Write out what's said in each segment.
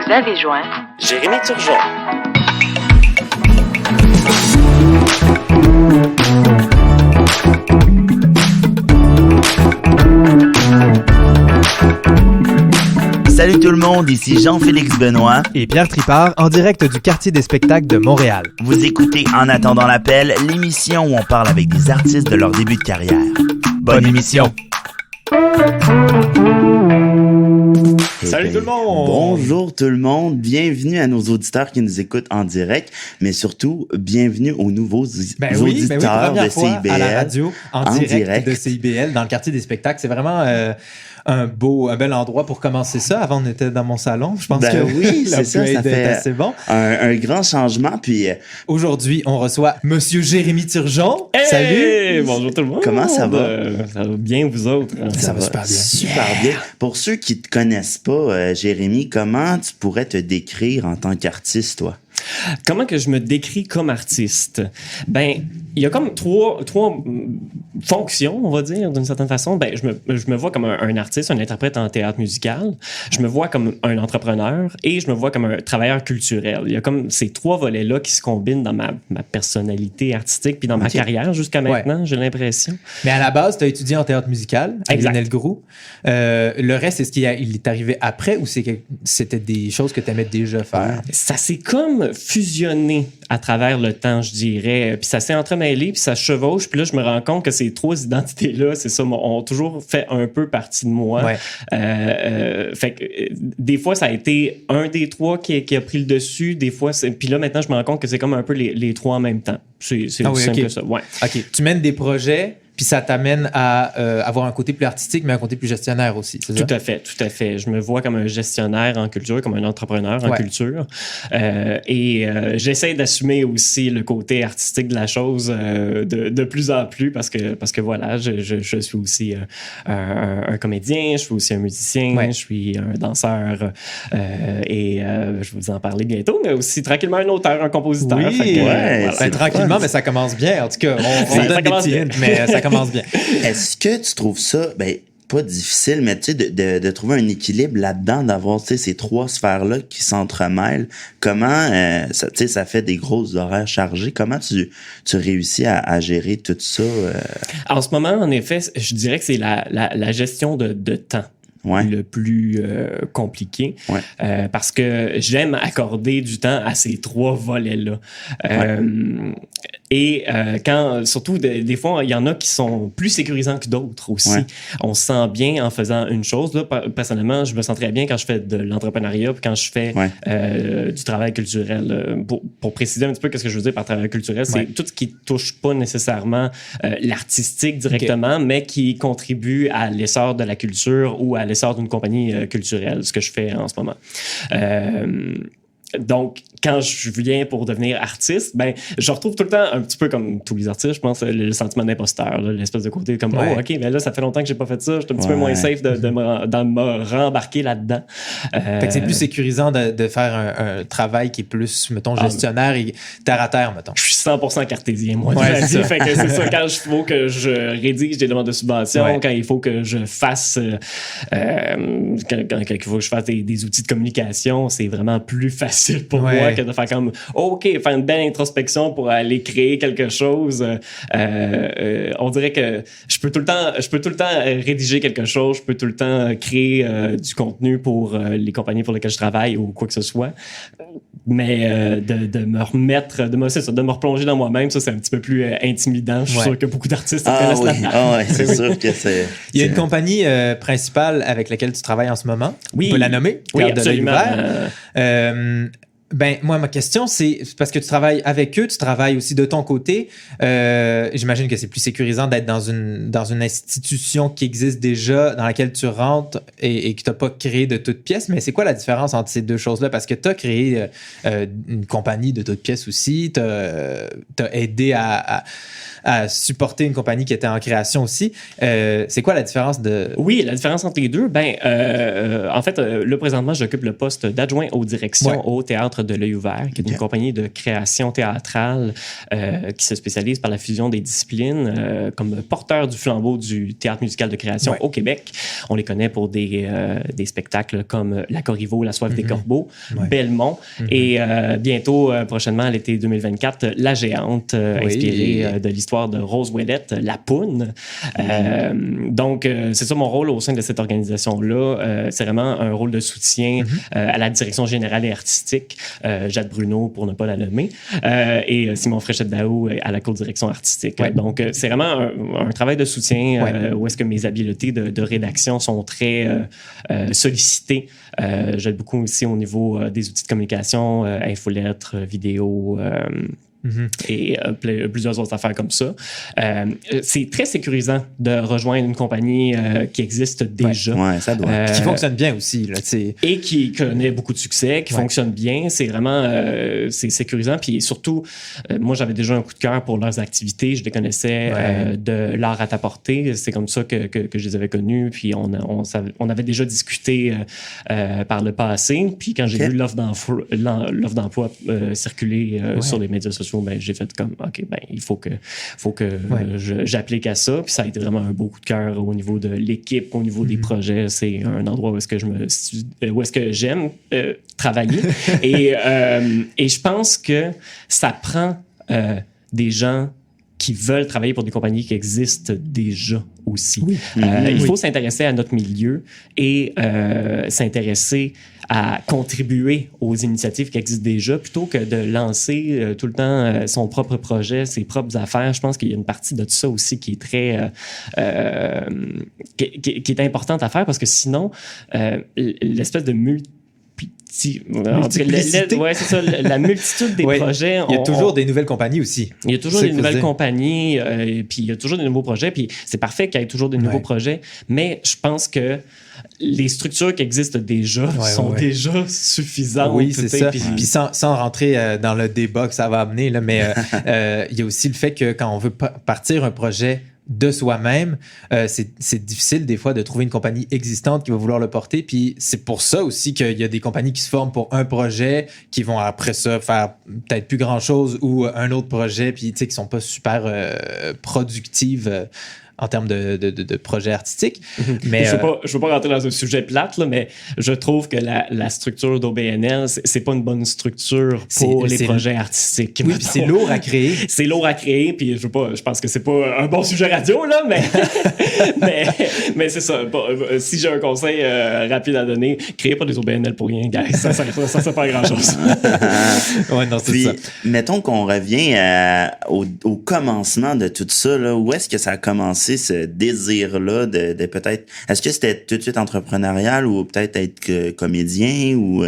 Vous avez joint Jérémy Turgeon. Salut tout le monde, ici Jean-Félix Benoît et Pierre Tripart en direct du quartier des spectacles de Montréal. Vous écoutez En attendant l'appel, l'émission où on parle avec des artistes de leur début de carrière. Bonne émission! Salut tout le monde! Bonjour tout le monde, bienvenue à nos auditeurs qui nous écoutent en direct, mais surtout, bienvenue aux nouveaux auditeurs de CIBL. À la radio, en direct de CIBL, dans le quartier des spectacles. C'est vraiment un bel endroit pour commencer ça. Avant, on était dans mon salon. Je pense que oui, c'est ça fait assez bon. Un grand changement. Puis aujourd'hui, on reçoit Monsieur Jérémy Turgeon. Hey! Salut! Bonjour tout le monde! Comment ça va? Ça va bien, vous autres? Ça va super bien. Super bien. Pour ceux qui te connaissent pas, Jérémy, comment tu pourrais te décrire en tant qu'artiste, toi? Comment que je me décris comme artiste? Ben, il y a comme trois fonctions, on va dire, d'une certaine façon. Ben, je me vois comme un artiste, un interprète en théâtre musical. Je me vois comme un entrepreneur et je me vois comme un travailleur culturel. Il y a comme ces trois volets-là qui se combinent dans ma personnalité artistique puis dans ma carrière jusqu'à maintenant, j'ai l'impression. Mais à la base, tu as étudié en théâtre musical à Lionel Groulx. Le reste, est-ce qu'il est arrivé après ou c'était des choses que tu aimais déjà faire? Ça s'est comme fusionné à travers le temps, je dirais. Puis ça s'est entremêlé, puis ça chevauche. Puis là, je me rends compte que ces trois identités-là, c'est ça, ont toujours fait un peu partie de moi. Ouais. Fait que des fois, ça a été un des trois qui a pris le dessus. Des fois, puis là, maintenant, je me rends compte que c'est comme un peu les trois en même temps. C'est aussi simple que ça. Ouais. OK. Tu mènes des projets, puis ça t'amène à avoir un côté plus artistique, mais un côté plus gestionnaire aussi, c'est ça? Tout à fait. Je me vois comme un gestionnaire en culture, comme un entrepreneur en culture. Et j'essaie d'assumer aussi le côté artistique de la chose de plus en plus parce que voilà, je suis aussi un comédien, je suis aussi un musicien, je suis un danseur et je vais vous en parler bientôt, mais aussi tranquillement un auteur, un compositeur. Oui, tranquillement, mais ça commence bien. En tout cas, on donne des petits hints, mais ça commence bien. Est-ce que tu trouves ça, pas difficile, mais tu sais, de trouver un équilibre là-dedans, d'avoir, tu sais, ces trois sphères-là qui s'entremêlent? Comment, ça fait des grosses horaires chargés. Comment tu réussis à gérer tout ça? En ce moment, en effet, je dirais que c'est la gestion de temps. Le plus compliqué parce que j'aime accorder du temps à ces trois volets-là. Et surtout, des fois, il y en a qui sont plus sécurisants que d'autres aussi. Ouais. On se sent bien en faisant une chose. Là, personnellement, je me sens très bien quand je fais de l'entrepreneuriat puis quand je fais du travail culturel. Pour préciser un petit peu ce que je veux dire par travail culturel, c'est tout ce qui touche pas nécessairement l'artistique directement, mais qui contribue à l'essor de la culture ou à l'essor d'une compagnie culturelle, ce que je fais en ce moment. Donc, quand je viens pour devenir artiste, je retrouve tout le temps un petit peu comme tous les artistes, je pense, le sentiment d'imposteur, là, l'espèce de côté comme oh, OK, mais là, ça fait longtemps que j'ai pas fait ça, je suis un petit peu moins safe de me rembarquer là-dedans. Fait que c'est plus sécurisant de faire un travail qui est plus, mettons, gestionnaire et terre à terre, mettons. Je suis 100% cartésien, moi. Fait que c'est ça, quand il faut que je rédige des demandes de subvention, quand il faut que je fasse quand il faut que je fasse des outils de communication, c'est vraiment plus facile pour moi que de faire comme OK, faire une belle introspection pour aller créer quelque chose. On dirait que je peux tout le temps rédiger quelque chose, je peux tout le temps créer du contenu pour les compagnies pour lesquelles je travaille ou quoi que ce soit. Mais de me remettre, de me replonger dans moi-même, ça c'est un petit peu plus intimidant. Je suis sûr que beaucoup d'artistes connaissent là-dedans. C'est sûr que c'est. Il y a une compagnie principale avec laquelle tu travailles en ce moment. Oui. On peut la nommer. Oui, absolument. Moi, ma question, c'est parce que tu travailles avec eux, tu travailles aussi de ton côté. J'imagine que c'est plus sécurisant d'être dans une institution qui existe déjà, dans laquelle tu rentres et que tu n'as pas créé de toutes pièces. Mais c'est quoi la différence entre ces deux choses-là? Parce que tu as créé une compagnie de toutes pièces aussi. Tu as aidé à supporter une compagnie qui était en création aussi. C'est quoi la différence de... Oui, la différence entre les deux, en fait, là, présentement, j'occupe le poste d'adjoint aux directions au Théâtre Théâtre de l'Œil ouvert, qui est une compagnie de création théâtrale qui se spécialise par la fusion des disciplines comme porteur du flambeau du théâtre musical de création au Québec. On les connaît pour des spectacles comme La Corriveau, La Soif des Corbeaux, Belmont et bientôt, prochainement, à l'été 2024, La Géante, inspirée de l'histoire de Rose Ouellette, La Poune. Donc, c'est ça mon rôle au sein de cette organisation-là. C'est vraiment un rôle de soutien à la direction générale et artistique, Jade Bruno, pour ne pas la nommer, et Simon Fréchette-Daou à la co-direction artistique. Donc, c'est vraiment un travail de soutien où est-ce que mes habiletés de rédaction sont très sollicitées. J'aide beaucoup aussi au niveau des outils de communication, infolettres, vidéo, et plusieurs autres affaires comme ça. C'est très sécurisant de rejoindre une compagnie qui existe déjà. Ouais, ça doit. Qui fonctionne bien aussi. Là, et qui connaît beaucoup de succès, qui fonctionne bien. C'est vraiment c'est sécurisant. Puis surtout, moi, j'avais déjà un coup de cœur pour leurs activités. Je les connaissais de l'art à ta portée. C'est comme ça que je les avais connus. Puis on avait déjà discuté par le passé. Puis quand j'ai vu l'offre d'emploi circuler sur les médias sociaux, ben, j'ai fait comme, OK, ben, il faut que j'applique à ça. Puis ça a été vraiment un beau coup de cœur au niveau de l'équipe, au niveau des projets. C'est un endroit où est-ce que j'aime travailler. Et je pense que ça prend des gens qui veulent travailler pour des compagnies qui existent déjà aussi. Il faut s'intéresser à notre milieu et s'intéresser à contribuer aux initiatives qui existent déjà plutôt que de lancer tout le temps son propre projet, ses propres affaires. Je pense qu'il y a une partie de tout ça aussi qui est très qui est importante à faire parce que sinon l'espèce de multiplicité. C'est ça, la multitude des projets. Il y a toujours des nouvelles compagnies aussi. Il y a toujours des nouvelles compagnies, puis il y a toujours des nouveaux projets, puis c'est parfait qu'il y ait toujours des nouveaux projets, mais je pense que les structures qui existent déjà sont déjà suffisantes. Oui, c'est ça. Puis sans rentrer dans le débat que ça va amener, là, mais il y a aussi le fait que quand on veut partir un projet de soi-même, c'est difficile des fois de trouver une compagnie existante qui va vouloir le porter, puis c'est pour ça aussi qu'il y a des compagnies qui se forment pour un projet, qui vont après ça faire peut-être plus grand-chose ou un autre projet, puis tu sais, qui sont pas super productives en termes de projets artistiques. Mais je veux pas rentrer dans un sujet plate, là, mais je trouve que la structure d'OBNL, c'est pas une bonne structure pour les projets artistiques. Oui, puis c'est lourd à créer. C'est lourd à créer, puis je pense que c'est pas un bon sujet radio, là, mais, mais c'est ça. Si j'ai un conseil rapide à donner, créez pas des OBNL pour rien, guys. Ça sert pas à grand-chose. Ouais, non, c'est puis, ça. mettons qu'on revient au commencement de tout ça, là, où est-ce que ça a commencé ce désir-là de peut-être... Est-ce que c'était tout de suite entrepreneurial ou peut-être être comédien ou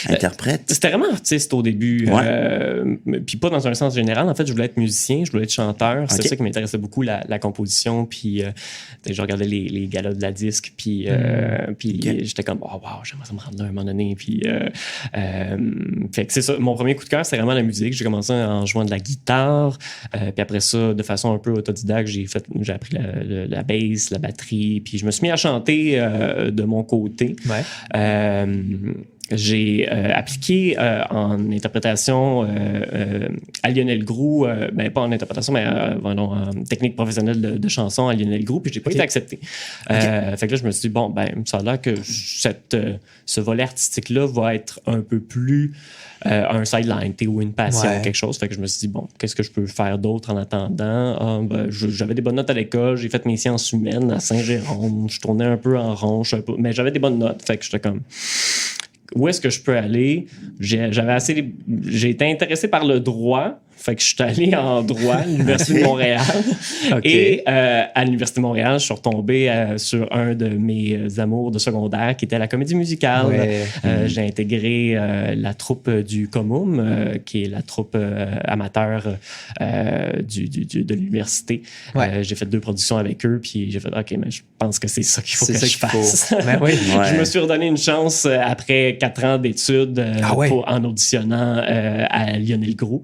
interprète? C'était vraiment artiste au début. Puis pas dans un sens général. En fait, je voulais être musicien, je voulais être chanteur. C'est ça qui m'intéressait beaucoup, la composition. Puis je regardais les galas de la disque. Puis j'étais comme, oh, wow, j'aimerais ça me rendre là à un moment donné. Puis fait que c'est ça. Mon premier coup de cœur, c'est vraiment la musique. J'ai commencé en jouant de la guitare. Puis après ça, de façon un peu autodidacte, j'ai appris la bass, la batterie, puis je me suis mis à chanter de mon côté. J'ai appliqué en interprétation à Lionel Groux, pas en interprétation, mais en technique professionnelle de chanson à Lionel Groux, puis j'ai pas été accepté. Fait que là, je me suis dit, ça a l'air que ce volet artistique-là va être un peu plus un sideline ou une passion, quelque chose. Fait que je me suis dit, qu'est-ce que je peux faire d'autre en attendant? J'avais des bonnes notes à l'école, j'ai fait mes sciences humaines à Saint-Jérôme, je tournais un peu en rond, mais j'avais des bonnes notes. Fait que j'étais comme... Où est-ce que je peux aller? J'ai été intéressé par le droit. Fait que je suis allé en droit à l'Université de Montréal. Et à l'Université de Montréal, je suis retombé sur un de mes amours de secondaire qui était la comédie musicale. J'ai intégré la troupe du Comum, qui est la troupe amateur de l'université. J'ai fait 2 productions avec eux, puis j'ai fait OK, mais je pense que c'est ça qu'il faut que je fasse. Je me suis redonné une chance après 4 ans d'études en auditionnant à Lionel Groux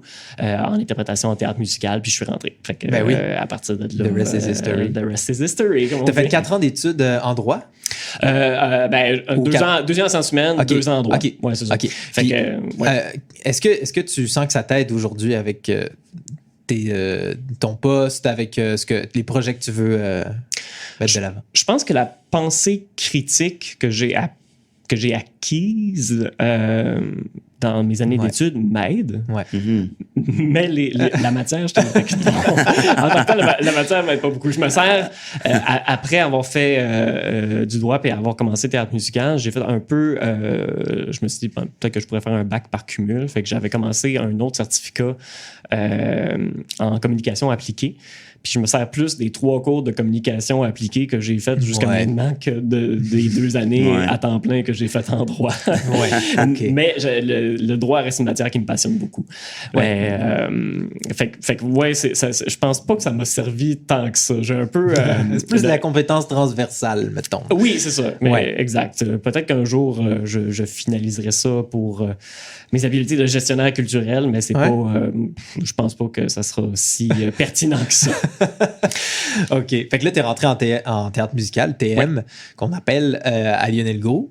en interprétation en théâtre musical, puis je suis rentré. Fait que, Ben oui. à partir de là... The rest is history. The rest is history, comme on T'as fait dit. 4 ans d'études en droit? Ben, 2 ans en sciences humaines, Ok. 2 ans en droit. Ok. Ouais, c'est ça. OK. Fait Puis, que, ouais. est-ce que tu sens que ça t'aide aujourd'hui avec ton poste, avec les projets que tu veux mettre de l'avant? Je pense que la pensée critique que j'ai acquise dans mes années Ouais. d'études m'aide. Ouais. Mais la matière, je te dirais que non. En tant que tel, la matière m'aide pas beaucoup. Je me sers, après avoir fait du droit et avoir commencé théâtre musical, j'ai fait un peu, je me suis dit peut-être que je pourrais faire un bac par cumul. Fait que j'avais commencé un autre certificat en communication appliquée. Puis je me sers plus des 3 cours de communication appliquée que j'ai fait jusqu'à maintenant que des 2 années à temps plein que j'ai fait en droit. Ouais, OK. Mais le droit reste une matière qui me passionne beaucoup. Ouais. Fait que ouais, je pense pas que ça m'a servi tant que ça. J'ai un peu... c'est plus de la compétence transversale, mettons. Oui, c'est ça. Mais Ouais. exact. Peut-être qu'un jour, je finaliserai ça pour mes habiletés de gestionnaire culturel, mais c'est pas... je pense pas que ça sera si pertinent que ça. OK. Fait que là, t'es rentré en théâtre musical, TM, qu'on appelle à Lionel Gros.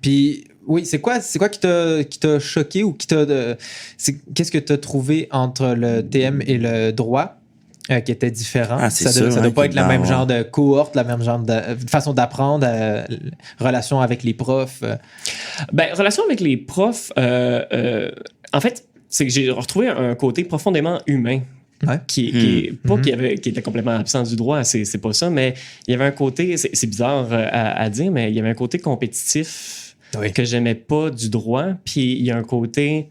Puis, oui, c'est quoi qui t'a choqué ou qu'est-ce que t'as trouvé entre le TM et le droit qui était différent? Ah, c'est ça sûr, doit pas qu'il être la va même avoir. genre de cohorte, la même genre de façon d'apprendre, relation avec les profs. Ben, relation avec les profs, en fait, c'est que j'ai retrouvé un côté profondément humain. Ouais. Qui était complètement absent du droit, c'est pas ça, mais il y avait un côté, c'est bizarre à dire, mais il y avait un côté compétitif que j'aimais pas du droit, puis il y a un côté,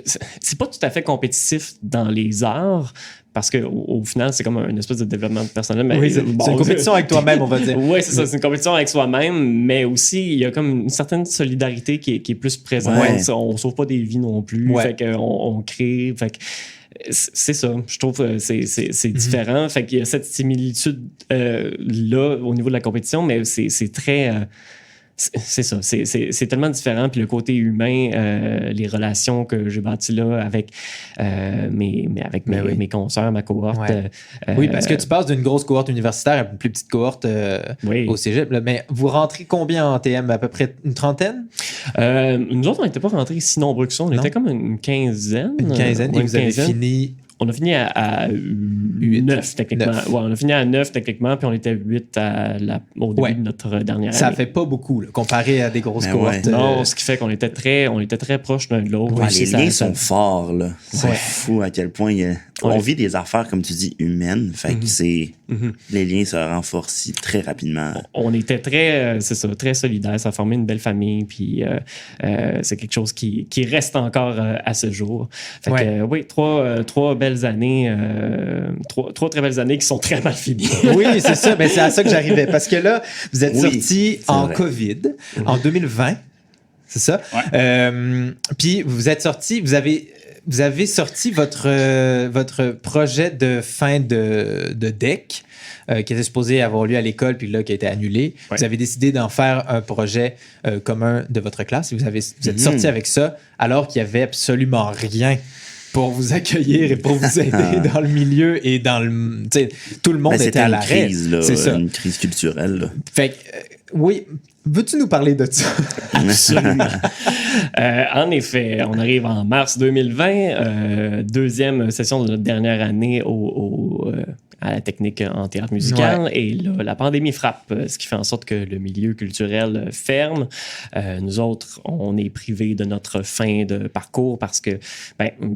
c'est pas tout à fait compétitif dans les arts, parce qu'au final, c'est comme une espèce de développement personnel. Mais oui, c'est une compétition avec toi-même, on va dire. Oui, c'est ça, c'est une compétition avec soi-même, mais aussi, il y a comme une certaine solidarité qui est plus présente. Ouais. On sauve pas des vies non plus, fait qu'on crée, fait que c'est ça, je trouve que c'est différent. Fait qu'il y a cette similitude là au niveau de la compétition, mais c'est très... c'est ça, c'est tellement différent. Puis le côté humain, les relations que j'ai bâties là avec mes consoeurs, ma cohorte. Ouais. Oui, parce que tu passes d'une grosse cohorte universitaire à une plus petite cohorte au cégep. Là. Mais vous rentrez combien en TM? À peu près une trentaine? Nous autres, on n'était pas rentrés si nombreux que ça. On était comme une quinzaine. Une quinzaine. Et vous avez fini... On a fini à 9, techniquement. 9. Ouais, on a fini à 9, techniquement, puis on était 8 au début de notre dernière année. Ça fait pas beaucoup, là, comparé à des grosses cohortes. Non, ce qui fait qu'on était très proches l'un de l'autre. Ouais, les liens sont forts, là. C'est fou à quel point on vit des affaires, comme tu dis, humaines. Fait que les liens se renforcent très rapidement. On était très solidaires. Ça a formé une belle famille, puis c'est quelque chose qui reste encore à ce jour. Fait que, oui, trois belles années, trois très belles années qui sont très mal finies. Oui, c'est ça. Ben, c'est à ça que j'arrivais. Parce que là, vous êtes sorti en vrai. COVID, en 2020. C'est ça? Ouais. Puis vous êtes sorti, vous avez sorti votre projet de fin de DEC qui était supposé avoir lieu à l'école puis là qui a été annulé. Ouais. Vous avez décidé d'en faire un projet commun de votre classe et vous êtes sorti avec ça alors qu'il n'y avait absolument rien pour vous accueillir et pour vous aider dans le milieu et dans le... Tout le monde était à l'arrêt. C'est ça. Une crise culturelle. Là. Fait que, oui... Veux-tu nous parler de ça? Absolument. En effet, on arrive en mars 2020, deuxième session de notre dernière année à la technique en théâtre musical. Ouais. Et là, la pandémie frappe, ce qui fait en sorte que le milieu culturel ferme. Nous autres, on est privés de notre fin de parcours parce que,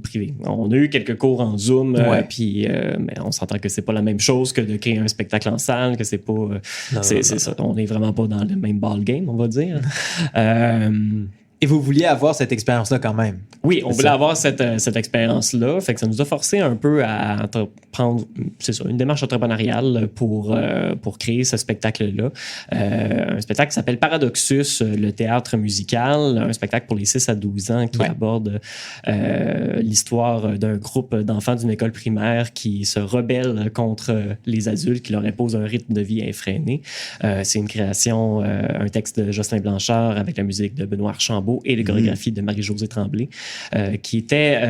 privé. On a eu quelques cours en Zoom, puis mais on s'entend que c'est pas la même chose que de créer un spectacle en salle, que c'est pas... c'est ça. On n'est vraiment pas dans le même ball game, on va dire. Et vous vouliez avoir cette expérience-là quand même. Oui, on voulait avoir cette expérience-là. Fait que ça nous a forcé un peu à entreprendre, c'est ça, une démarche entrepreneuriale pour créer ce spectacle-là. Un spectacle qui s'appelle Paradoxus, le théâtre musical. Un spectacle pour les 6 à 12 ans qui aborde l'histoire d'un groupe d'enfants d'une école primaire qui se rebellent contre les adultes qui leur imposent un rythme de vie effréné. C'est une création, un texte de Jocelyn Blanchard avec la musique de Benoît Archambault Chambault et les chorégraphies de Marie-Josée Tremblay, qui étaient...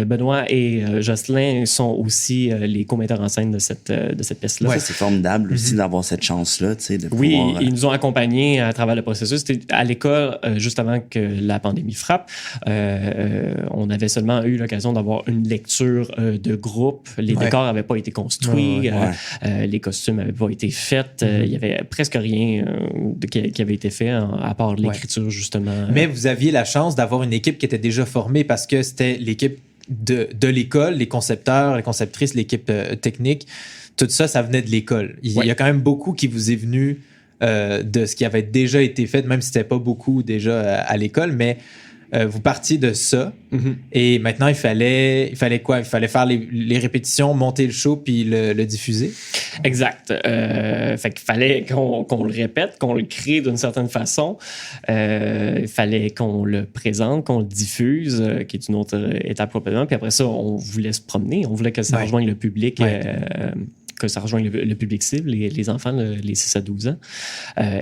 Benoît et Jocelyn sont aussi les co-metteurs en scène de cette pièce-là. Ouais, c'est formidable aussi d'avoir cette chance-là, tu sais, de pouvoir... Oui, ils nous ont accompagnés à travers le processus. C'était à l'école, juste avant que la pandémie frappe. On avait seulement eu l'occasion d'avoir une lecture de groupe. Les décors n'avaient pas été construits. Les costumes n'avaient pas été faits. Il y avait presque rien qui avait été fait, à part l'écriture, justement. Mais vous aviez la chance d'avoir une équipe qui était déjà formée parce que c'était l'équipe de l'école, les concepteurs, les conceptrices, l'équipe technique. Tout ça, ça venait de l'école. Il y a quand même beaucoup qui vous est venu de ce qui avait déjà été fait, même si c'était pas beaucoup déjà à l'école, mais vous partiez de ça. Et maintenant, il fallait quoi? Il fallait faire les répétitions, monter le show puis le diffuser? Exact. Fait qu'il fallait qu'on le répète, qu'on le crée d'une certaine façon. Il fallait qu'on le présente, qu'on le diffuse, qui est une autre étape complètement. Puis après ça, on voulait se promener. On voulait que ça rejoigne le public. Que ça rejoigne le public cible, les enfants, les 6 à 12 ans,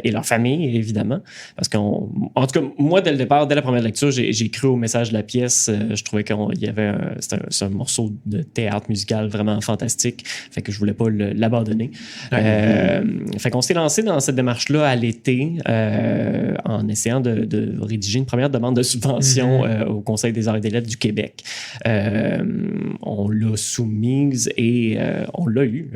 et leur famille, évidemment. Parce en tout cas, moi, dès le départ, dès la première lecture, j'ai cru au message de la pièce. Je trouvais c'est un morceau de théâtre musical vraiment fantastique. Fait que je voulais pas l'abandonner. Fait qu'on s'est lancé dans cette démarche-là à l'été, en essayant de rédiger une première demande de subvention au Conseil des arts et des lettres du Québec. On l'a soumise et on l'a eu.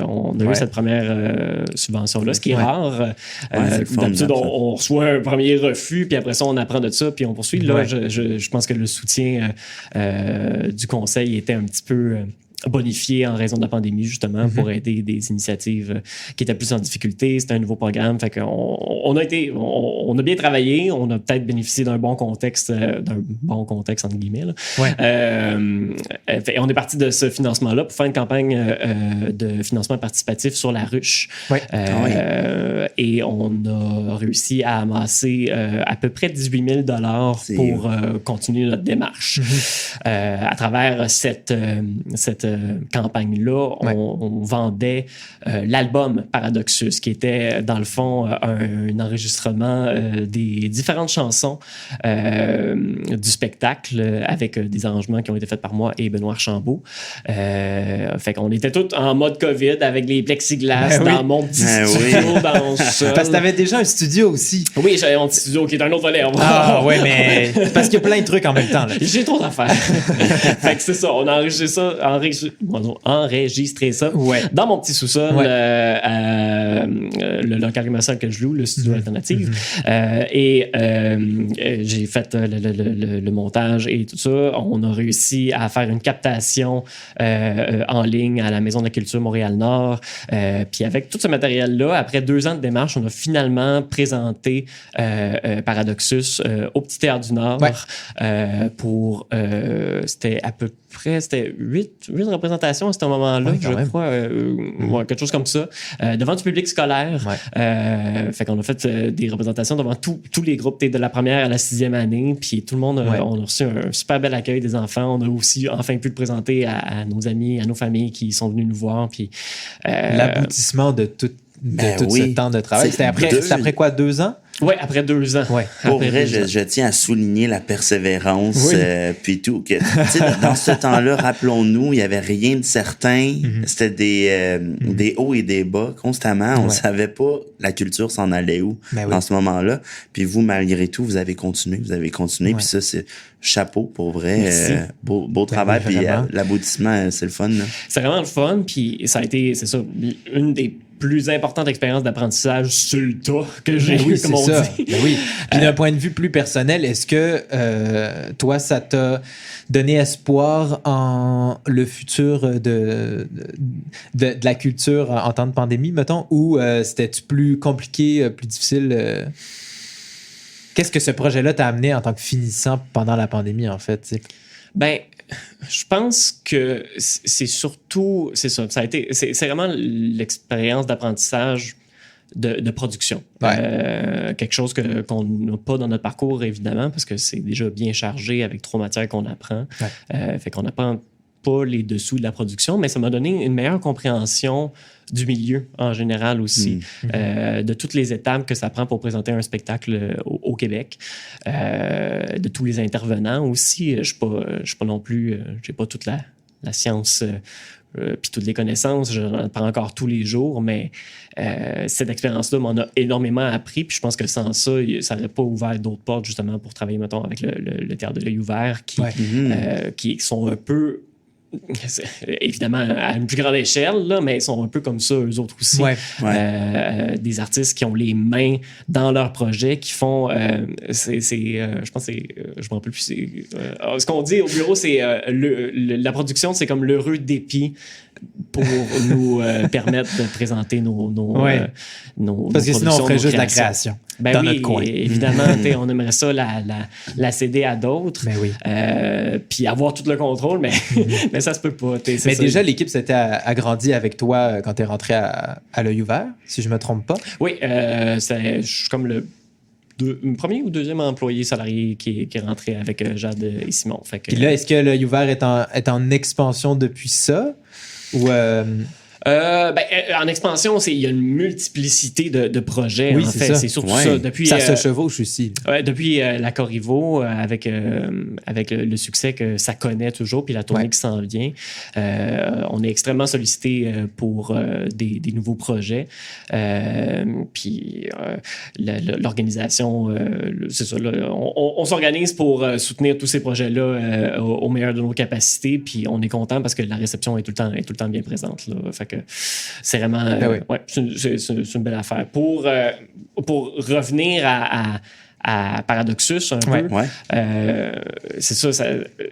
On a eu cette première subvention-là, ce qui est rare. D'habitude, on reçoit un premier refus, puis après ça, on apprend de ça, puis on poursuit. Là, je pense que le soutien du conseil était un petit peu bonifié en raison de la pandémie, justement, pour aider des initiatives qui étaient plus en difficulté. C'était un nouveau programme. Fait qu'on on a bien travaillé. On a peut-être bénéficié d'un bon contexte, entre guillemets. Là. On est parti de ce financement-là pour faire une campagne de financement participatif sur la ruche. Et on a réussi à amasser à peu près 18 000 $ pour continuer notre démarche. À travers cette campagne-là, on vendait l'album Paradoxus, qui était, dans le fond, un enregistrement des différentes chansons du spectacle avec des arrangements qui ont été faits par moi et Benoît Chambault. Fait qu'on était tous en mode COVID avec les plexiglas dans mon petit studio dans ça. Parce que t'avais déjà un studio aussi. Oui, j'avais mon petit studio qui est un autre volet. Mais parce qu'il y a plein de trucs en même temps. Là. J'ai trop d'affaires. Fait que c'est ça, on a enregistré ça dans mon petit sous-sol, le local commercial que je loue, le studio alternative. J'ai fait le montage et tout ça. On a réussi à faire une captation en ligne à la Maison de la Culture Montréal-Nord. Puis avec tout ce matériel-là, après 2 ans de démarche, on a finalement présenté Paradoxus au Petit Théâtre du Nord pour... c'était à peu près 8 représentations à ce moment-là, je crois. Quelque chose comme ça. Devant du public scolaire. Fait qu'on a fait des représentations devant tous les groupes de la première à la 6e année. Puis tout le monde, on a reçu un super bel accueil des enfants. On a aussi enfin pu le présenter à nos amis, à nos familles qui sont venus nous voir. Puis l'aboutissement de tout ce temps de travail. C'était après quoi, 2 ans? Oui, après 2 ans. Pour vrai, je tiens à souligner la persévérance puis tout. Dans ce temps-là, rappelons-nous, il n'y avait rien de certain. C'était des hauts et des bas constamment. On ne savait pas la culture s'en allait où dans ce moment-là. Puis vous, malgré tout, vous avez continué. Puis ça, c'est chapeau pour vrai. Beau travail. Puis l'aboutissement, c'est le fun. Là. C'est vraiment le fun. Puis ça a été, c'est ça, une des plus importante expérience d'apprentissage sur le tas que j'ai eu, comme on dit. Puis d'un point de vue plus personnel, est-ce que toi, ça t'a donné espoir en le futur de la culture en temps de pandémie, mettons, ou c'était-tu plus compliqué, plus difficile? Qu'est-ce que ce projet-là t'a amené en tant que finissant pendant la pandémie, en fait? T'sais? Ben, je pense que c'est surtout, c'est ça, c'est vraiment l'expérience d'apprentissage de production. Quelque chose qu'on n'a pas dans notre parcours, évidemment, parce que c'est déjà bien chargé avec 3 matières qu'on apprend. Fait qu'on n'apprend pas les dessous de la production, mais ça m'a donné une meilleure compréhension du milieu en général aussi, de toutes les étapes que ça prend pour présenter un spectacle au au Québec, de tous les intervenants aussi. Je suis pas non plus, j'ai pas toute la science puis toutes les connaissances, j'en apprends encore tous les jours, mais cette expérience-là m'en a énormément appris, puis je pense que sans ça, ça n'aurait pas ouvert d'autres portes justement pour travailler, mettons, avec le Théâtre de l'Œil ouvert, qui sont un peu, évidemment à une plus grande échelle, là, mais ils sont un peu comme ça eux autres aussi. Des artistes qui ont les mains dans leur projet, qui font je pense que c'est je me rappelle plus, ce qu'on dit au bureau, c'est la production, c'est comme l'heureux dépit pour nous permettre de présenter nos parce que sinon on ferait juste la création dans notre coin. Évidemment, on aimerait ça la céder à d'autres, puis avoir tout le contrôle, mais ça se peut pas. Mais déjà, l'équipe s'était agrandie avec toi quand tu es rentré à l'Œil ouvert, si je me trompe pas. Oui, je suis comme le premier ou deuxième employé salarié qui est rentré avec Jade et Simon. Puis là, est-ce que l'Œil ouvert est en expansion depuis ça? Ou en expansion, il y a une multiplicité de projets. Oui, en fait, c'est surtout ça. Depuis, ça se chevauche aussi. Depuis la Corriveau, avec le succès que ça connaît toujours, puis la tournée qui s'en vient, on est extrêmement sollicité pour des nouveaux projets. Puis l'organisation, c'est ça. Là, on s'organise pour soutenir tous ces projets-là au meilleur de nos capacités. Puis on est content parce que la réception est tout le temps bien présente. Là. Fait que c'est vraiment c'est une belle affaire. Pour revenir à Paradoxus un peu, c'est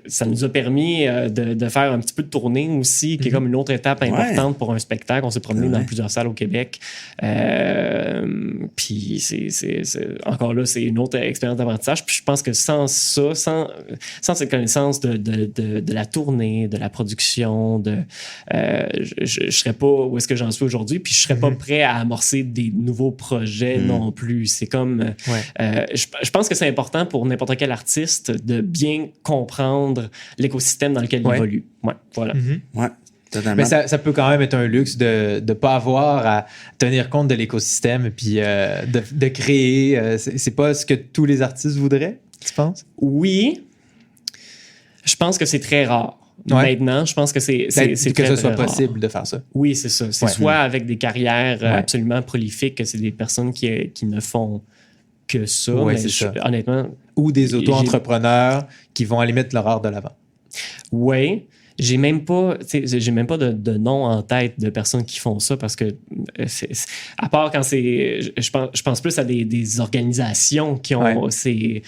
ça nous a permis de faire un petit peu de tournée aussi, qui est comme une autre étape importante pour un spectacle. On s'est promené dans plusieurs salles au Québec. Puis c'est encore là, c'est une autre expérience d'apprentissage. Puis je pense que sans ça, sans cette connaissance de la tournée, de la production, je serais pas où est-ce que j'en suis aujourd'hui, puis je serais pas prêt à amorcer des nouveaux projets non plus. C'est comme je pense que c'est important pour n'importe quel artiste de bien comprendre l'écosystème dans lequel il évolue. Voilà. Totalement. Mais ça peut quand même être un luxe de ne pas avoir à tenir compte de l'écosystème puis de créer. C'est pas ce que tous les artistes voudraient, tu penses? Oui. Je pense que c'est très rare. Maintenant, je pense que c'est que ce soit rare. Possible de faire ça. Oui, c'est ça. C'est soit avec des carrières absolument prolifiques, que c'est des personnes qui ne font que ça. Mais honnêtement... Ou des auto-entrepreneurs qui vont aller mettre leur art de l'avant. Oui. J'ai même pas de nom en tête de personnes qui font ça parce que à part quand je pense plus à des organisations qui ont ces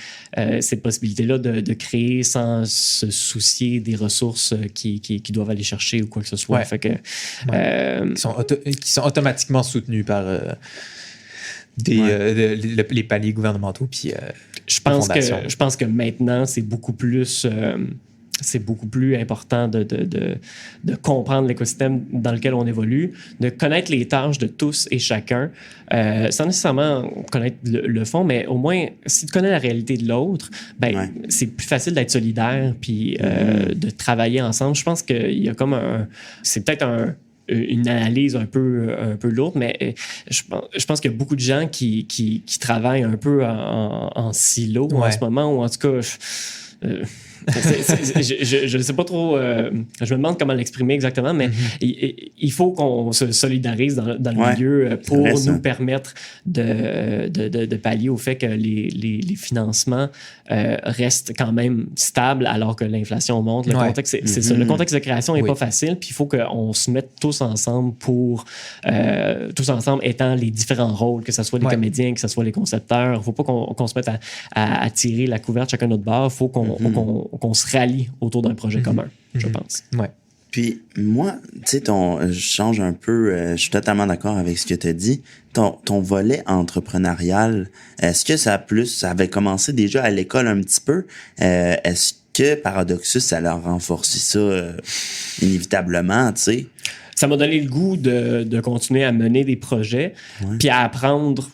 possibilités-là de créer sans se soucier des ressources qui doivent aller chercher ou quoi que ce soit. Fait que, qui sont automatiquement soutenus par les paliers gouvernementaux puis je pense que maintenant c'est beaucoup plus important de comprendre l'écosystème dans lequel on évolue, de connaître les tâches de tous et chacun, sans nécessairement connaître le fond, mais au moins, si tu connais la réalité de l'autre, c'est plus facile d'être solidaire puis de travailler ensemble. Je pense qu'il y a comme c'est peut-être une analyse un peu lourde, mais je pense qu'il y a beaucoup de gens qui travaillent un peu en silo en ce moment, ou en tout cas... je ne sais pas trop, je me demande comment l'exprimer exactement, mais il faut qu'on se solidarise dans le milieu pour nous permettre de pallier au fait que les financements restent quand même stables alors que l'inflation monte. Le contexte, c'est ça. Le contexte de création n'est pas facile, puis il faut qu'on se mette tous ensemble tous ensemble étant les différents rôles, que ce soit les comédiens, que ce soit les concepteurs. Il ne faut pas qu'on se mette à tirer la couverte chacun notre bord. Il faut qu'on se rallie autour d'un projet commun, je pense. Puis moi, tu sais, je change un peu, je suis totalement d'accord avec ce que tu as dit. Ton volet entrepreneurial, est-ce que ça avait commencé déjà à l'école un petit peu? Est-ce que Paradoxus, ça l'a renforcé ça inévitablement, tu sais? Ça m'a donné le goût de continuer à mener des projets, puis à apprendre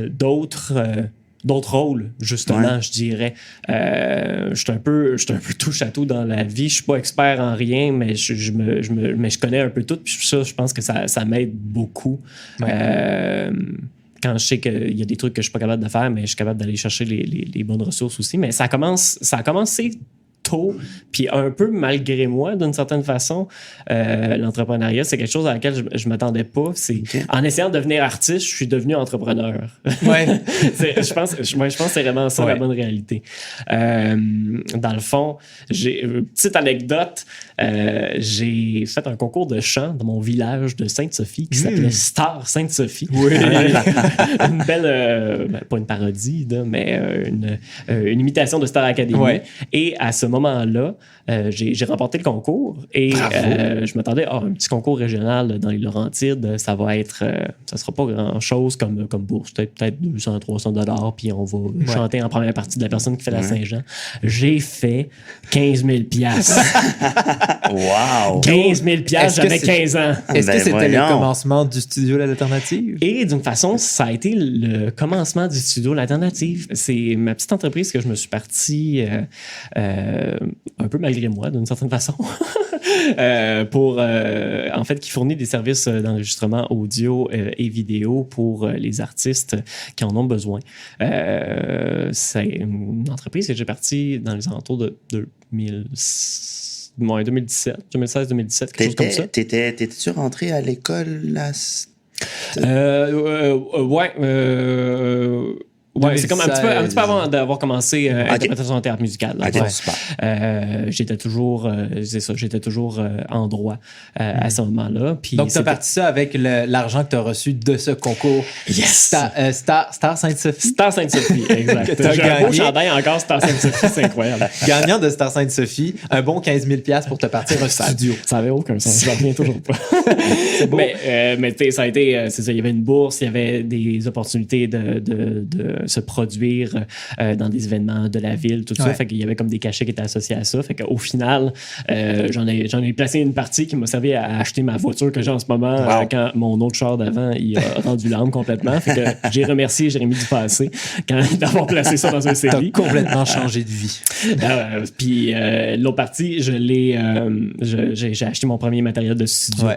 d'autres rôles, justement, je dirais. Je suis un peu touche à tout dans la vie. Je suis pas expert en rien, mais je connais un peu tout. Puis ça, je pense que ça m'aide beaucoup. Quand quand je sais qu'il y a des trucs que je suis pas capable de faire, mais je suis capable d'aller chercher les bonnes ressources aussi. Mais ça a commencé tôt, puis un peu malgré moi, d'une certaine façon. L'entrepreneuriat, c'est quelque chose à laquelle je m'attendais pas. En essayant de devenir artiste, je suis devenu entrepreneur. Ouais. Je pense que c'est vraiment ça, la bonne réalité. Dans le fond, petite anecdote, j'ai fait un concours de chant dans mon village de Sainte-Sophie qui s'appelait Star Sainte-Sophie. Oui. Une belle, pas une parodie, mais une imitation de Star Academy. Ouais. Et à ce moment-là, j'ai remporté le concours et je m'attendais à un petit concours régional dans les Laurentides. Ça sera pas grand-chose comme bourse, peut-être 200, 300 $, puis on va chanter en première partie de la personne qui fait la Saint-Jean. J'ai fait 15 000 $. Wow! 15 000 $, j'avais 15 ans. Est-ce que c'était le commencement du studio L'Alternative? Et d'une façon, ça a été le commencement du studio L'Alternative. C'est ma petite entreprise que je me suis partie un peu malgré moi, d'une certaine façon, en fait, qui fournit des services d'enregistrement audio et vidéo pour les artistes qui en ont besoin. C'est une entreprise que j'ai partie dans les alentours de 2016-2017, quelque chose comme ça. T'étais-tu rentré à l'école là? Ouais, c'est comme un petit peu avant d'avoir commencé interprétation en théâtre musical. Okay, super. J'étais toujours en droit à ce moment-là. Puis donc, tu as parti ça avec l'argent que tu as reçu de ce concours. Yes! Star Sainte-Sophie. Star Sainte-Sophie, exact. J'ai un beau chandail encore, Star Sainte-Sophie, c'est incroyable. Gagnant de Star Sainte-Sophie, un bon 15 000 $ pour te partir au studio. Ça n'avait aucun sens, je ne reviens toujours pas. C'est beau. Mais tu sais, ça a été, c'est ça, il y avait une bourse, il y avait des opportunités de se produire dans des événements de la ville, tout ça. Fait qu'il y avait comme des cachets qui étaient associés à ça. Fait qu'au final, j'en ai placé une partie qui m'a servi à acheter ma voiture que j'ai en ce moment quand mon autre char d'avant, il a rendu l'âme complètement. Fait que j'ai remercié Jérémy Dupassé d'avoir placé ça dans un série. T'as complètement changé de vie. Puis l'autre partie, j'ai acheté mon premier matériel de studio.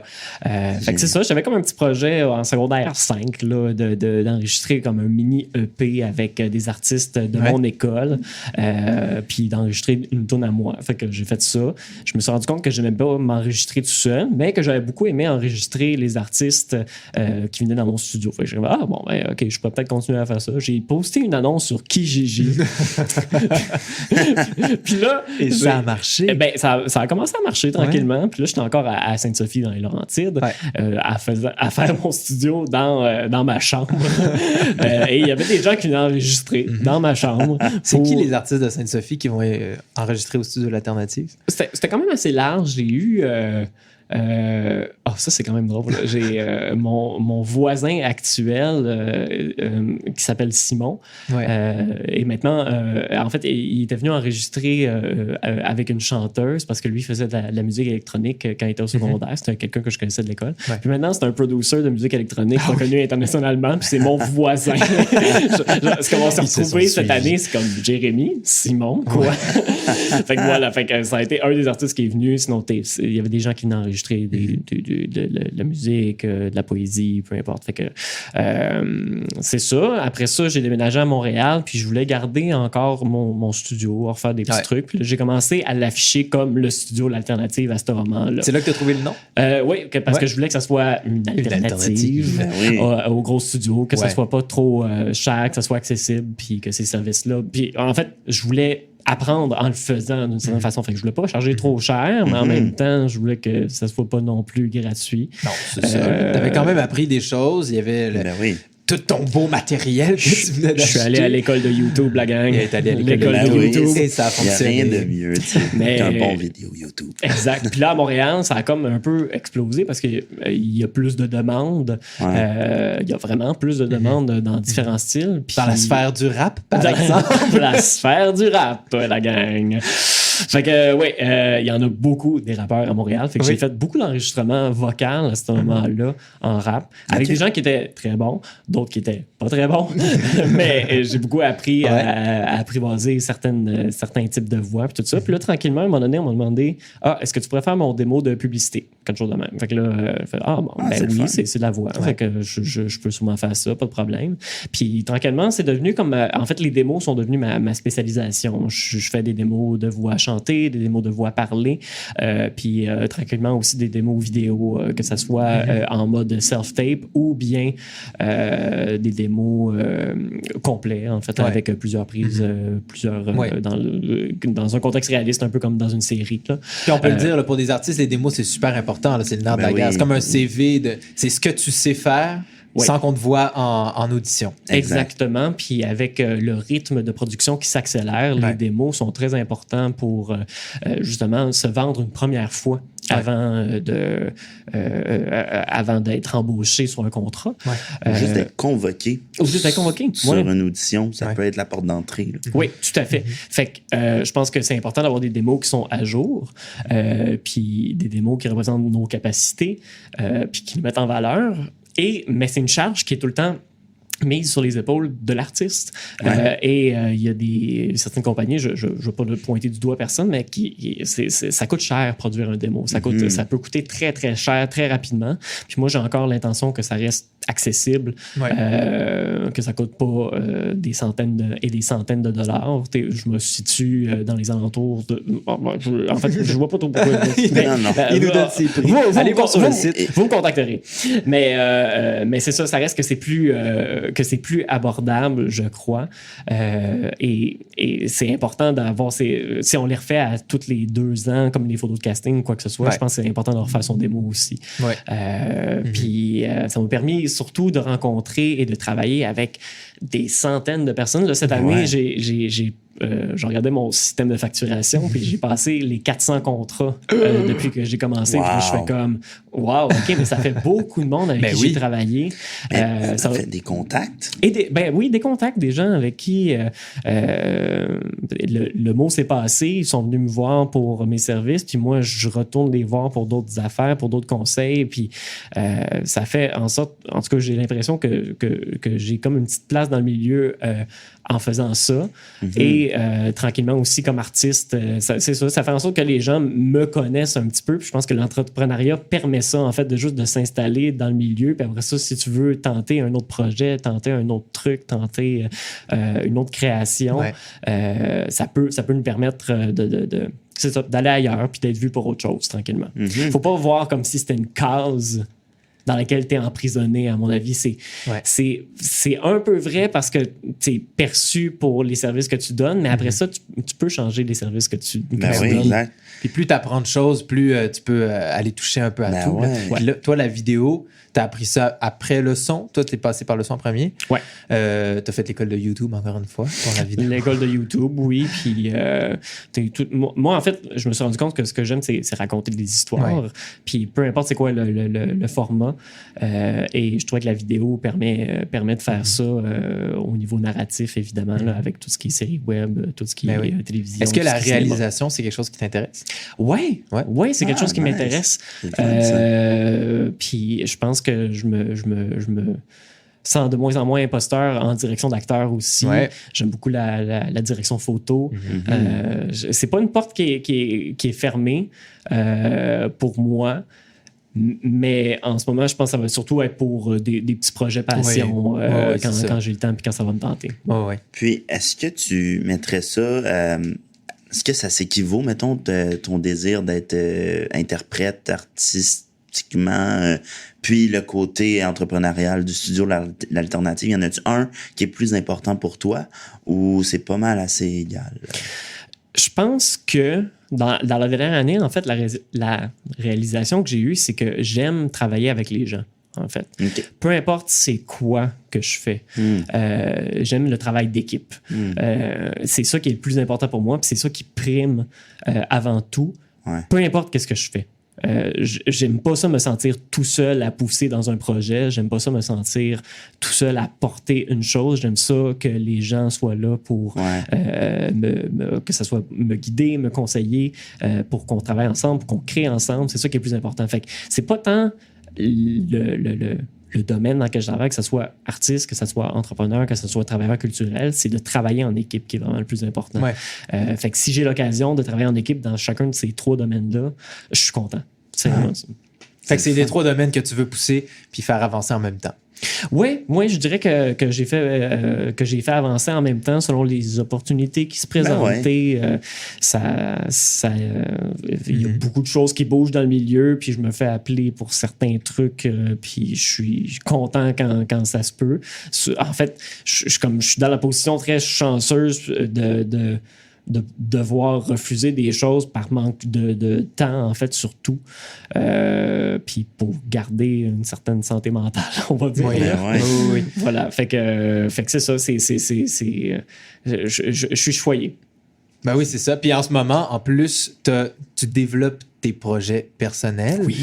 Fait que c'est ça, j'avais comme un petit projet en secondaire 5 là, d'enregistrer comme un mini EP avec des artistes de mon école, puis d'enregistrer une tourne à moi. Fait que j'ai fait ça. Je me suis rendu compte que je n'aimais pas m'enregistrer tout seul, mais que j'avais beaucoup aimé enregistrer les artistes qui venaient dans mon studio. Fait que j'ai dit, OK, je pourrais peut-être continuer à faire ça. J'ai posté une annonce sur Kijiji. Puis là... Et ça a marché. Ça a commencé à marcher tranquillement. Puis là, j'étais encore à Sainte-Sophie, dans les Laurentides, à faire mon studio dans ma chambre. Et il y avait des gens qui venaient enregistrer dans ma chambre. C'est qui les artistes de Sainte-Sophie qui vont enregistrer au studio L'Alternative? C'était quand même assez large. J'ai eu... ça c'est quand même drôle. J'ai mon voisin actuel qui s'appelle Simon. Et maintenant, en fait, il était venu enregistrer avec une chanteuse parce que lui faisait de la musique électronique quand il était au secondaire. C'était quelqu'un que je connaissais de l'école. Puis maintenant, c'est un producer de musique électronique reconnu internationalement. Puis c'est mon voisin. Ce qu'on s'est retrouvé cette année, c'est comme Jérémy, Simon, quoi. Fait que voilà, fait que ça a été un des artistes qui est venu. Sinon, il y avait des gens qui venaient enregistrer de la musique, de la poésie, peu importe. Fait que c'est ça. Après ça, j'ai déménagé à Montréal, puis je voulais garder encore mon studio, refaire des petits trucs. Puis là, j'ai commencé à l'afficher comme le studio L'Alternative à ce moment-là. C'est là que tu as trouvé le nom? Oui, parce que je voulais que ça soit une alternative au gros studio, que ça soit pas trop cher, que ça soit accessible, puis que ces services-là... Puis en fait, je voulais apprendre en le faisant d'une certaine façon. Fait que je voulais pas charger trop cher, mais en même temps, je voulais que ça soit pas non plus gratuit. Non, c'est ça. T'avais quand même appris des choses. Il y avait tout ton beau matériel que tu venais d'acheter. Je suis allé à l'école de YouTube, la gang. Il est allé à l'école de YouTube. Et ça a fonctionné. Il n'y a rien de mieux qu'un bon vidéo YouTube. Exact. Puis là, à Montréal, ça a comme un peu explosé parce qu'il y a plus de demandes. Il y a vraiment plus de demandes dans différents styles. Puis... Dans la sphère du rap, par exemple. Dans la sphère du rap, la gang. Fait que, il y en a beaucoup des rappeurs à Montréal. Fait que j'ai fait beaucoup d'enregistrements vocaux à ce moment-là en rap. Avec des gens qui étaient très bons, d'autres qui étaient pas très bons. Mais j'ai beaucoup appris à apprivoiser certains types de voix puis tout ça. Puis là, tranquillement, à un moment donné, on m'a demandé est-ce que tu pourrais faire mon démo de publicité? quelque chose de même. Fait que là, oui, c'est de la voix. Fait que je peux sûrement faire ça, pas de problème. Puis tranquillement, c'est devenu comme... en fait, les démos sont devenues ma spécialisation. Je fais des démos de voix chantée, des démos de voix parlée, puis tranquillement aussi des démos vidéo, que ça soit en mode self-tape ou bien des démos complets, en fait, avec plusieurs prises, dans un contexte réaliste, un peu comme dans une série. Là. Puis on peut le dire, là, pour des artistes, les démos, c'est super important. Là, c'est le nerf de la guerre. C'est comme un CV, c'est ce que tu sais faire sans qu'on te voit en audition. Exactement. Puis avec le rythme de production qui s'accélère, les démos sont très importants pour justement se vendre une première fois avant d'être embauché sur un contrat. Juste d'être convoqué. Sur une audition, ça peut être la porte d'entrée. Là. Oui, tout à fait. Fait que je pense que c'est important d'avoir des démos qui sont à jour, puis des démos qui représentent nos capacités, puis qui nous mettent en valeur. Mais c'est une charge qui est tout le temps mise sur les épaules de l'artiste. Et il y a certaines compagnies, je ne veux pas pointer du doigt personne, mais ça coûte cher produire un démo. Ça peut coûter très, très cher, très rapidement. Puis moi, j'ai encore l'intention que ça reste accessible, que ça ne coûte pas des centaines et des centaines de dollars. Je me situe dans les alentours de... en fait, je ne vois pas trop pourquoi. Il nous donne ses prix. Allez voir sur le site. Vous me contacterez. Mais c'est ça, ça reste que c'est plus abordable, je crois. Et c'est important d'avoir si on les refait à tous les 2 ans, comme les photos de casting, quoi que ce soit, je pense que c'est important de refaire son démo aussi. Puis ça m'a permis surtout de rencontrer et de travailler avec des centaines de personnes. Là, cette année, je regardais mon système de facturation, puis j'ai passé les 400 contrats depuis que j'ai commencé. Puis je fais comme, wow, OK, mais ça fait beaucoup de monde avec qui j'ai travaillé. Ça fait des contacts? Oui, des contacts, des gens avec qui le mot s'est passé. Ils sont venus me voir pour mes services, puis moi, je retourne les voir pour d'autres affaires, pour d'autres conseils. Puis ça fait en sorte, en tout cas, j'ai l'impression que j'ai comme une petite place dans le milieu en faisant ça. Et tranquillement aussi, comme artiste, ça fait en sorte que les gens me connaissent un petit peu. Puis je pense que l'entrepreneuriat permet ça, en fait, de juste de s'installer dans le milieu. Puis après ça, si tu veux tenter un autre projet, tenter un autre truc, tenter une autre création, ça peut nous permettre d'aller ailleurs puis d'être vu pour autre chose, tranquillement. Faut pas voir comme si c'était une case dans laquelle tu es emprisonné, à mon avis. C'est un peu vrai parce que tu es perçu pour les services que tu donnes, mais après ça, tu peux changer les services que tu donnes. Exact. Puis plus tu apprends de choses, plus tu peux aller toucher un peu à tout. Là, toi, la vidéo, tu as appris ça après le son. Toi, tu es passé par le son en premier. Tu as fait l'école de YouTube, encore une fois, pour la vidéo. L'école de YouTube, oui. Puis, moi, en fait, je me suis rendu compte que ce que j'aime, c'est raconter des histoires. Puis, peu importe c'est quoi le format. Et je trouvais que la vidéo permet de faire ça au niveau narratif, évidemment, là, avec tout ce qui est série web, tout ce qui est télévision. Est-ce que la réalisation, c'est quelque chose qui t'intéresse? Oui, c'est quelque chose qui m'intéresse. Puis je pense que je me sens de moins en moins imposteur en direction d'acteur aussi. J'aime beaucoup la direction photo. C'est pas une porte qui est fermée pour moi. Mais en ce moment, je pense que ça va surtout être pour des petits projets passion quand j'ai le temps et quand ça va me tenter. Puis, est-ce que tu mettrais ça... est-ce que ça s'équivaut, mettons, ton désir d'être interprète artistiquement, puis le côté entrepreneurial du studio, l'alternative? Y en a-tu un qui est plus important pour toi ou c'est pas mal assez égal? Je pense que dans la dernière année, en fait, la réalisation que j'ai eue, c'est que j'aime travailler avec les gens, en fait. Peu importe c'est quoi que je fais. J'aime le travail d'équipe. C'est ça qui est le plus important pour moi, puis c'est ça qui prime avant tout. Peu importe qu'est-ce que je fais. J'aime pas ça me sentir tout seul à pousser dans un projet. J'aime pas ça me sentir tout seul à porter une chose. J'aime ça que les gens soient là pour que ça soit me guider, me conseiller, pour qu'on travaille ensemble, pour qu'on crée ensemble. C'est ça qui est le plus important. Fait que c'est pas tant le domaine dans lequel je travaille, que ce soit artiste, que ce soit entrepreneur, que ce soit travailleur culturel, c'est de travailler en équipe qui est vraiment le plus important. Fait que si j'ai l'occasion de travailler en équipe dans chacun de ces 3 domaines-là, je suis content. C'est vraiment ça. Fait que c'est les 3 domaines que tu veux pousser puis faire avancer en même temps. Oui, je dirais que j'ai fait avancer en même temps selon les opportunités qui se présentaient. Il y a beaucoup de choses qui bougent dans le milieu, puis je me fais appeler pour certains trucs, puis je suis content quand ça se peut. En fait, je suis dans la position très chanceuse de devoir refuser des choses par manque de temps, en fait, surtout. Puis pour garder une certaine santé mentale, on va dire. Oui. Voilà. Fait que c'est ça. Je suis choyé. Ben oui, c'est ça. Puis en ce moment, en plus, tu développes tes projets personnels. Oui.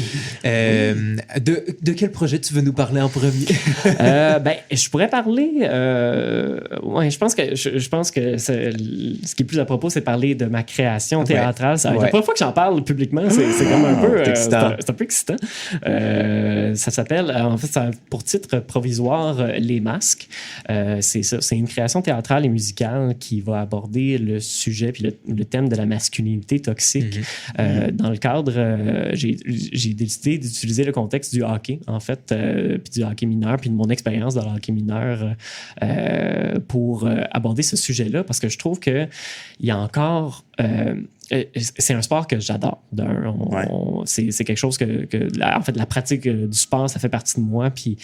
De quel projet tu veux nous parler en premier? Je pourrais parler. Je pense que ce qui est plus à propos, c'est parler de ma création théâtrale. C'est la première fois que j'en parle publiquement. C'est comme un peu. C'est un peu excitant. Ça s'appelle, en fait, ça a pour titre provisoire Les Masques. C'est ça. C'est une création théâtrale et musicale qui va aborder le sujet puis le thème de la masculinité toxique. Dans le cadre, j'ai décidé d'utiliser le contexte du hockey, en fait, puis du hockey mineur, puis de mon expérience dans le hockey mineur pour aborder ce sujet-là, parce que je trouve qu'il y a encore... c'est un sport que j'adore. C'est quelque chose en fait, la pratique du sport, ça fait partie de moi. Puis,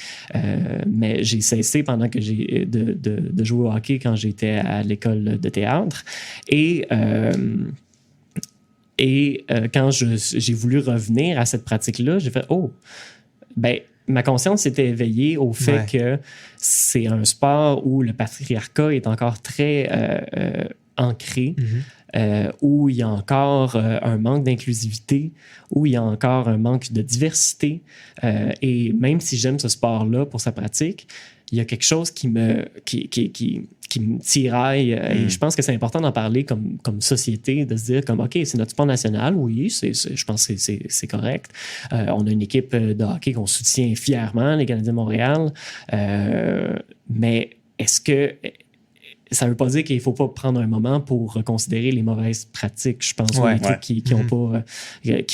mais j'ai cessé pendant que j'ai de jouer au hockey quand j'étais à l'école de théâtre. Et quand j'ai voulu revenir à cette pratique-là, j'ai fait ma conscience s'était éveillée au fait que c'est un sport où le patriarcat est encore très ancré. Où il y a encore un manque d'inclusivité, où il y a encore un manque de diversité. Et même si j'aime ce sport-là pour sa pratique, il y a quelque chose qui me tiraille. Et je pense que c'est important d'en parler comme société, de se dire comme, OK, c'est notre sport national, oui, je pense que c'est correct. On a une équipe de hockey qu'on soutient fièrement, les Canadiens de Montréal. Mais est-ce que... Ça ne veut pas dire qu'il ne faut pas prendre un moment pour reconsidérer les mauvaises pratiques, je pense, ou les trucs qui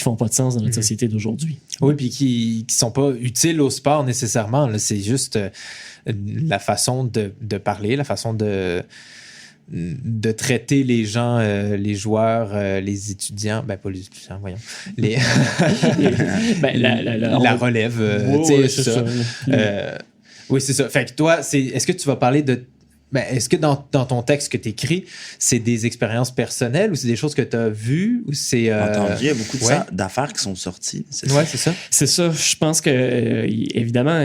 font pas de sens dans notre société d'aujourd'hui. Oui, puis qui ne sont pas utiles au sport nécessairement. Là. C'est juste la façon de parler, la façon de traiter les gens, les joueurs, les étudiants, pas les étudiants, voyons. La relève, c'est ça. Oui, c'est ça. Fait que toi, est-ce que tu vas parler de... est-ce que dans ton texte que tu écris, c'est des expériences personnelles ou c'est des choses que tu as vues ou c'est... Entendu, il y a beaucoup d'affaires qui sont sorties. Oui, c'est ça. C'est ça. Je pense que, évidemment,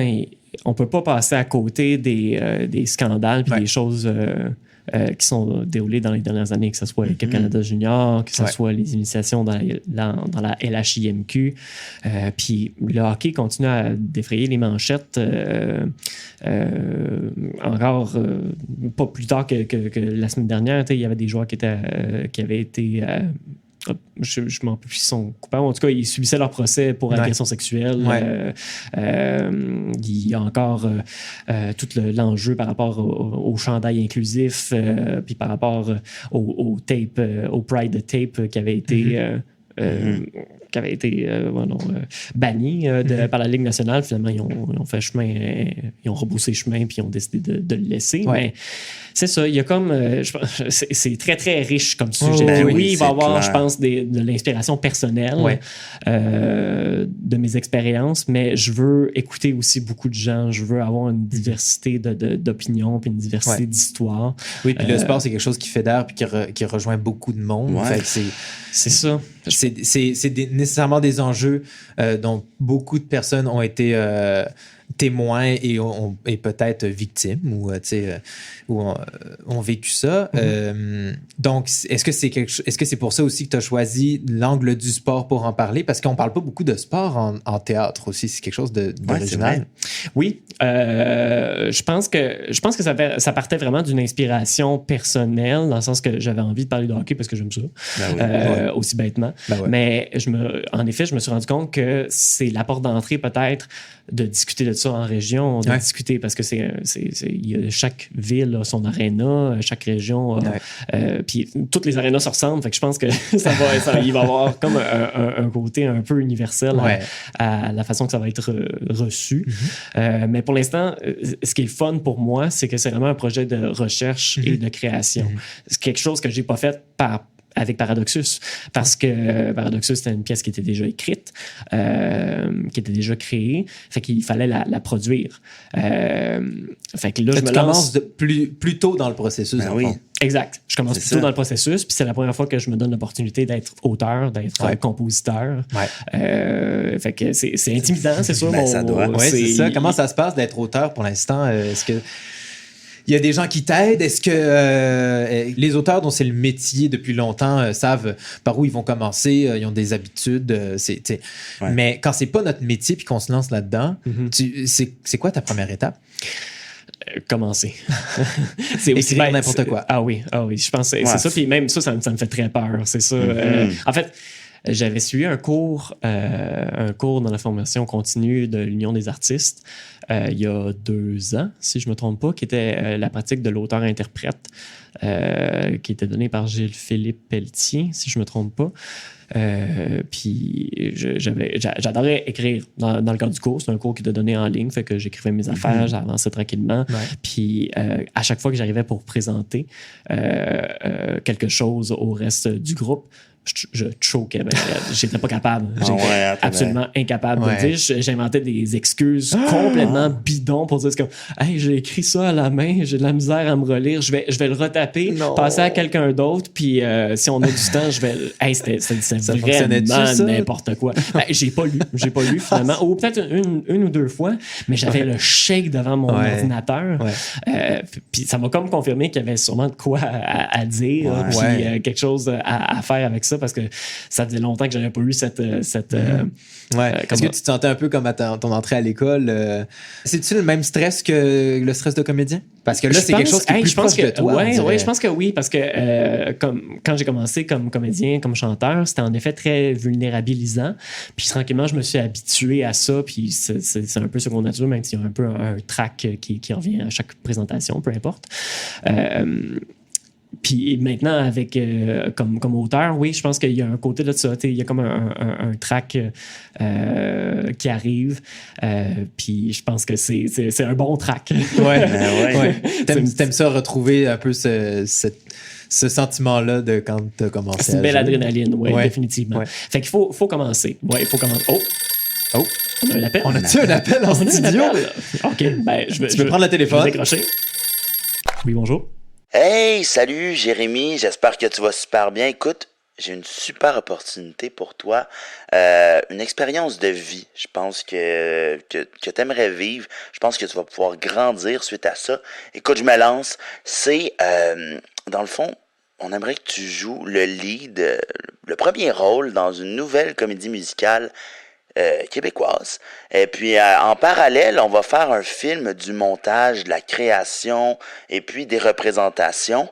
on peut pas passer à côté des scandales puis des choses... qui sont déroulées dans les dernières années, que ce soit l'équipe Canada Junior, que ce soit les initiations dans la LHIMQ. Puis le hockey continue à défrayer les manchettes encore pas plus tard que la semaine dernière. Il y avait des joueurs qui avaient été... je ne m'en rappelle plus s'ils sont coupables. En tout cas, ils subissaient leur procès pour agression sexuelle. Il y a encore tout l'enjeu par rapport au chandail inclusif, puis par rapport au tape, au Pride tape qui avait été... banni par la Ligue nationale. Finalement, ils ont fait chemin, ils ont rebroussé chemin, puis ils ont décidé de le laisser. Mais c'est ça, il y a comme... c'est très, très riche comme sujet. Il va y avoir, je pense, de l'inspiration personnelle de mes expériences, mais je veux écouter aussi beaucoup de gens. Je veux avoir une diversité d'opinions, puis une diversité d'histoires. Oui, puis le sport, c'est quelque chose qui fédère, puis qui rejoint beaucoup de monde. Fait que c'est ça. C'est nécessairement des enjeux dont beaucoup de personnes ont été témoins et peut-être victimes ou ont vécu ça. Donc, est-ce que c'est pour ça aussi que tu as choisi l'angle du sport pour en parler? Parce qu'on parle pas beaucoup de sport en théâtre aussi. C'est quelque chose d'original. Oui. Je pense que ça partait vraiment d'une inspiration personnelle, dans le sens que j'avais envie de parler de hockey parce que j'aime ça, aussi bêtement. Mais en effet, je me suis rendu compte que c'est la porte d'entrée peut-être de discuter de ça ça en région, de discuter, parce que chaque ville a son aréna, chaque région a... puis toutes les arénas se ressemblent, fait que je pense que il va y avoir comme un côté un peu universel à la façon que ça va être reçu. Mais pour l'instant, ce qui est fun pour moi, c'est que c'est vraiment un projet de recherche et de création. C'est quelque chose que j'ai pas fait avec Paradoxus, parce que Paradoxus, c'était une pièce qui était déjà écrite, qui était déjà créée, fait qu'il fallait la produire. Fait que là, je me lance... commences plus tôt dans le processus. Ben oui. Exact. Je commence plus tôt dans le processus, puis c'est la première fois que je me donne l'opportunité d'être auteur, d'être compositeur. Fait que c'est intimidant, c'est sûr. Ça doit. C'est ça. Comment ça se passe d'être auteur pour l'instant? Est-ce que il y a des gens qui t'aident? Est-ce que les auteurs dont c'est le métier depuis longtemps savent par où ils vont commencer? Ils ont des habitudes. Mais quand c'est pas notre métier puis qu'on se lance là-dedans, c'est quoi ta première étape? Commencer. C'est aussi écrire n'importe quoi. Ah oui, je pense que c'est ça. Puis même ça me fait très peur. C'est ça. En fait, j'avais suivi un cours dans la formation continue de l'Union des artistes il y a 2 ans, si je ne me trompe pas, qui était la pratique de l'auteur-interprète, qui était donnée par Gilles-Philippe Pelletier, si je ne me trompe pas. Puis j'adorais écrire dans le cadre du cours. C'est un cours qui était donné en ligne, fait que j'écrivais mes affaires, j'avançais tranquillement. Puis à chaque fois que j'arrivais pour présenter quelque chose au reste du groupe, je choquais. J'étais pas capable. J'étais absolument incapable de le dire. J'inventais des excuses complètement bidons pour dire comme hey, j'ai écrit ça à la main, j'ai de la misère à me relire, je vais le retaper, passer à quelqu'un d'autre, puis si on a du temps, je vais. Hey, c'était vraiment n'importe quoi. J'ai pas lu finalement. Ou peut-être une ou 2 fois, mais j'avais le shake devant mon ordinateur. Puis ça m'a comme confirmé qu'il y avait sûrement de quoi à dire, puis quelque chose à faire avec ça, parce que ça faisait longtemps que j'avais pas eu cette est-ce que tu te sentais un peu comme à ton entrée à l'école? C'est-tu le même stress que le stress de comédien? Parce que là, c'est quelque chose qui est plus proche de toi. Oui, je pense que oui, parce que quand j'ai commencé comme comédien, comme chanteur, c'était en effet très vulnérabilisant. Puis tranquillement, je me suis habitué à ça, puis c'est un peu seconde nature, même s'il y a un peu un track qui revient à chaque présentation, peu importe. Puis maintenant, avec comme auteur, oui, je pense qu'il y a un côté de ça. Il y a comme un track qui arrive. Puis je pense que c'est un bon track. T'aimes ça retrouver un peu ce sentiment-là de quand tu as commencé à jouer? C'est une belle adrénaline, oui, définitivement. Fait qu'il faut commencer. Oui, il faut commencer. Oh! On a un appel. On a-tu un appel en studio? OK, tu peux prendre le téléphone. Je vais décrocher. Oui, bonjour. Hey, salut Jérémy, j'espère que tu vas super bien. Écoute, j'ai une super opportunité pour toi, une expérience de vie. Je pense que tu aimerais vivre. Je pense que tu vas pouvoir grandir suite à ça. Écoute, je me lance. C'est, dans le fond, on aimerait que tu joues le lead, le premier rôle dans une nouvelle comédie musicale québécoise. Et puis en parallèle, on va faire un film du montage, de la création et puis des représentations.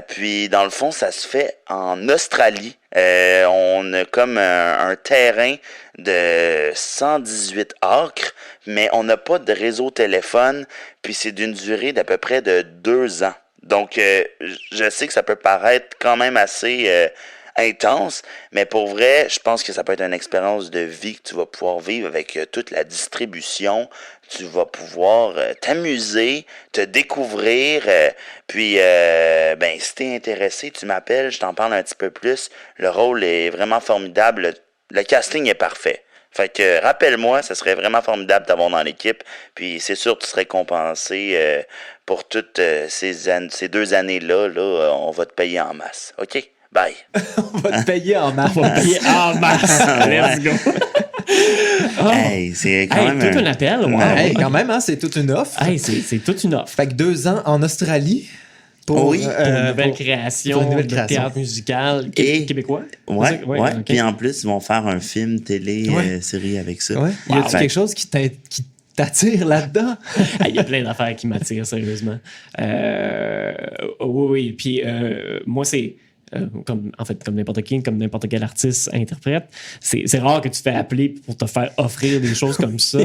Puis dans le fond, ça se fait en Australie. On a comme un terrain de 118 acres, mais on n'a pas de réseau téléphone. Puis c'est d'une durée d'à peu près de 2 ans. Donc je sais que ça peut paraître quand même assez intense, mais pour vrai, je pense que ça peut être une expérience de vie que tu vas pouvoir vivre avec toute la distribution. Tu vas pouvoir t'amuser, te découvrir, puis si t'es intéressé, tu m'appelles, je t'en parle un petit peu plus. Le rôle est vraiment formidable, le casting est parfait. Fait que rappelle-moi, ça serait vraiment formidable d'avoir dans l'équipe, puis c'est sûr que tu serais compensé pour toutes ces 2 années-là, on va te payer en masse. OK? Bye. On va te payer en masse. On va te payer en masse. Let's go. Hey, c'est quand même tout un appel. Ouais. Quand même, hein, c'est toute une offre. Hey, c'est toute une offre. Fait que 2 ans en Australie pour une nouvelle création de théâtre musical québécois. Ouais. Okay. Puis en plus, ils vont faire un film, télé, série avec ça. Ouais. Y a-t-il quelque chose qui t'attire là-dedans? Il y a plein d'affaires qui m'attirent, sérieusement. Oui. Puis moi, c'est... comme n'importe qui, comme n'importe quel artiste interprète, c'est rare que tu te fais appeler pour te faire offrir des choses comme ça.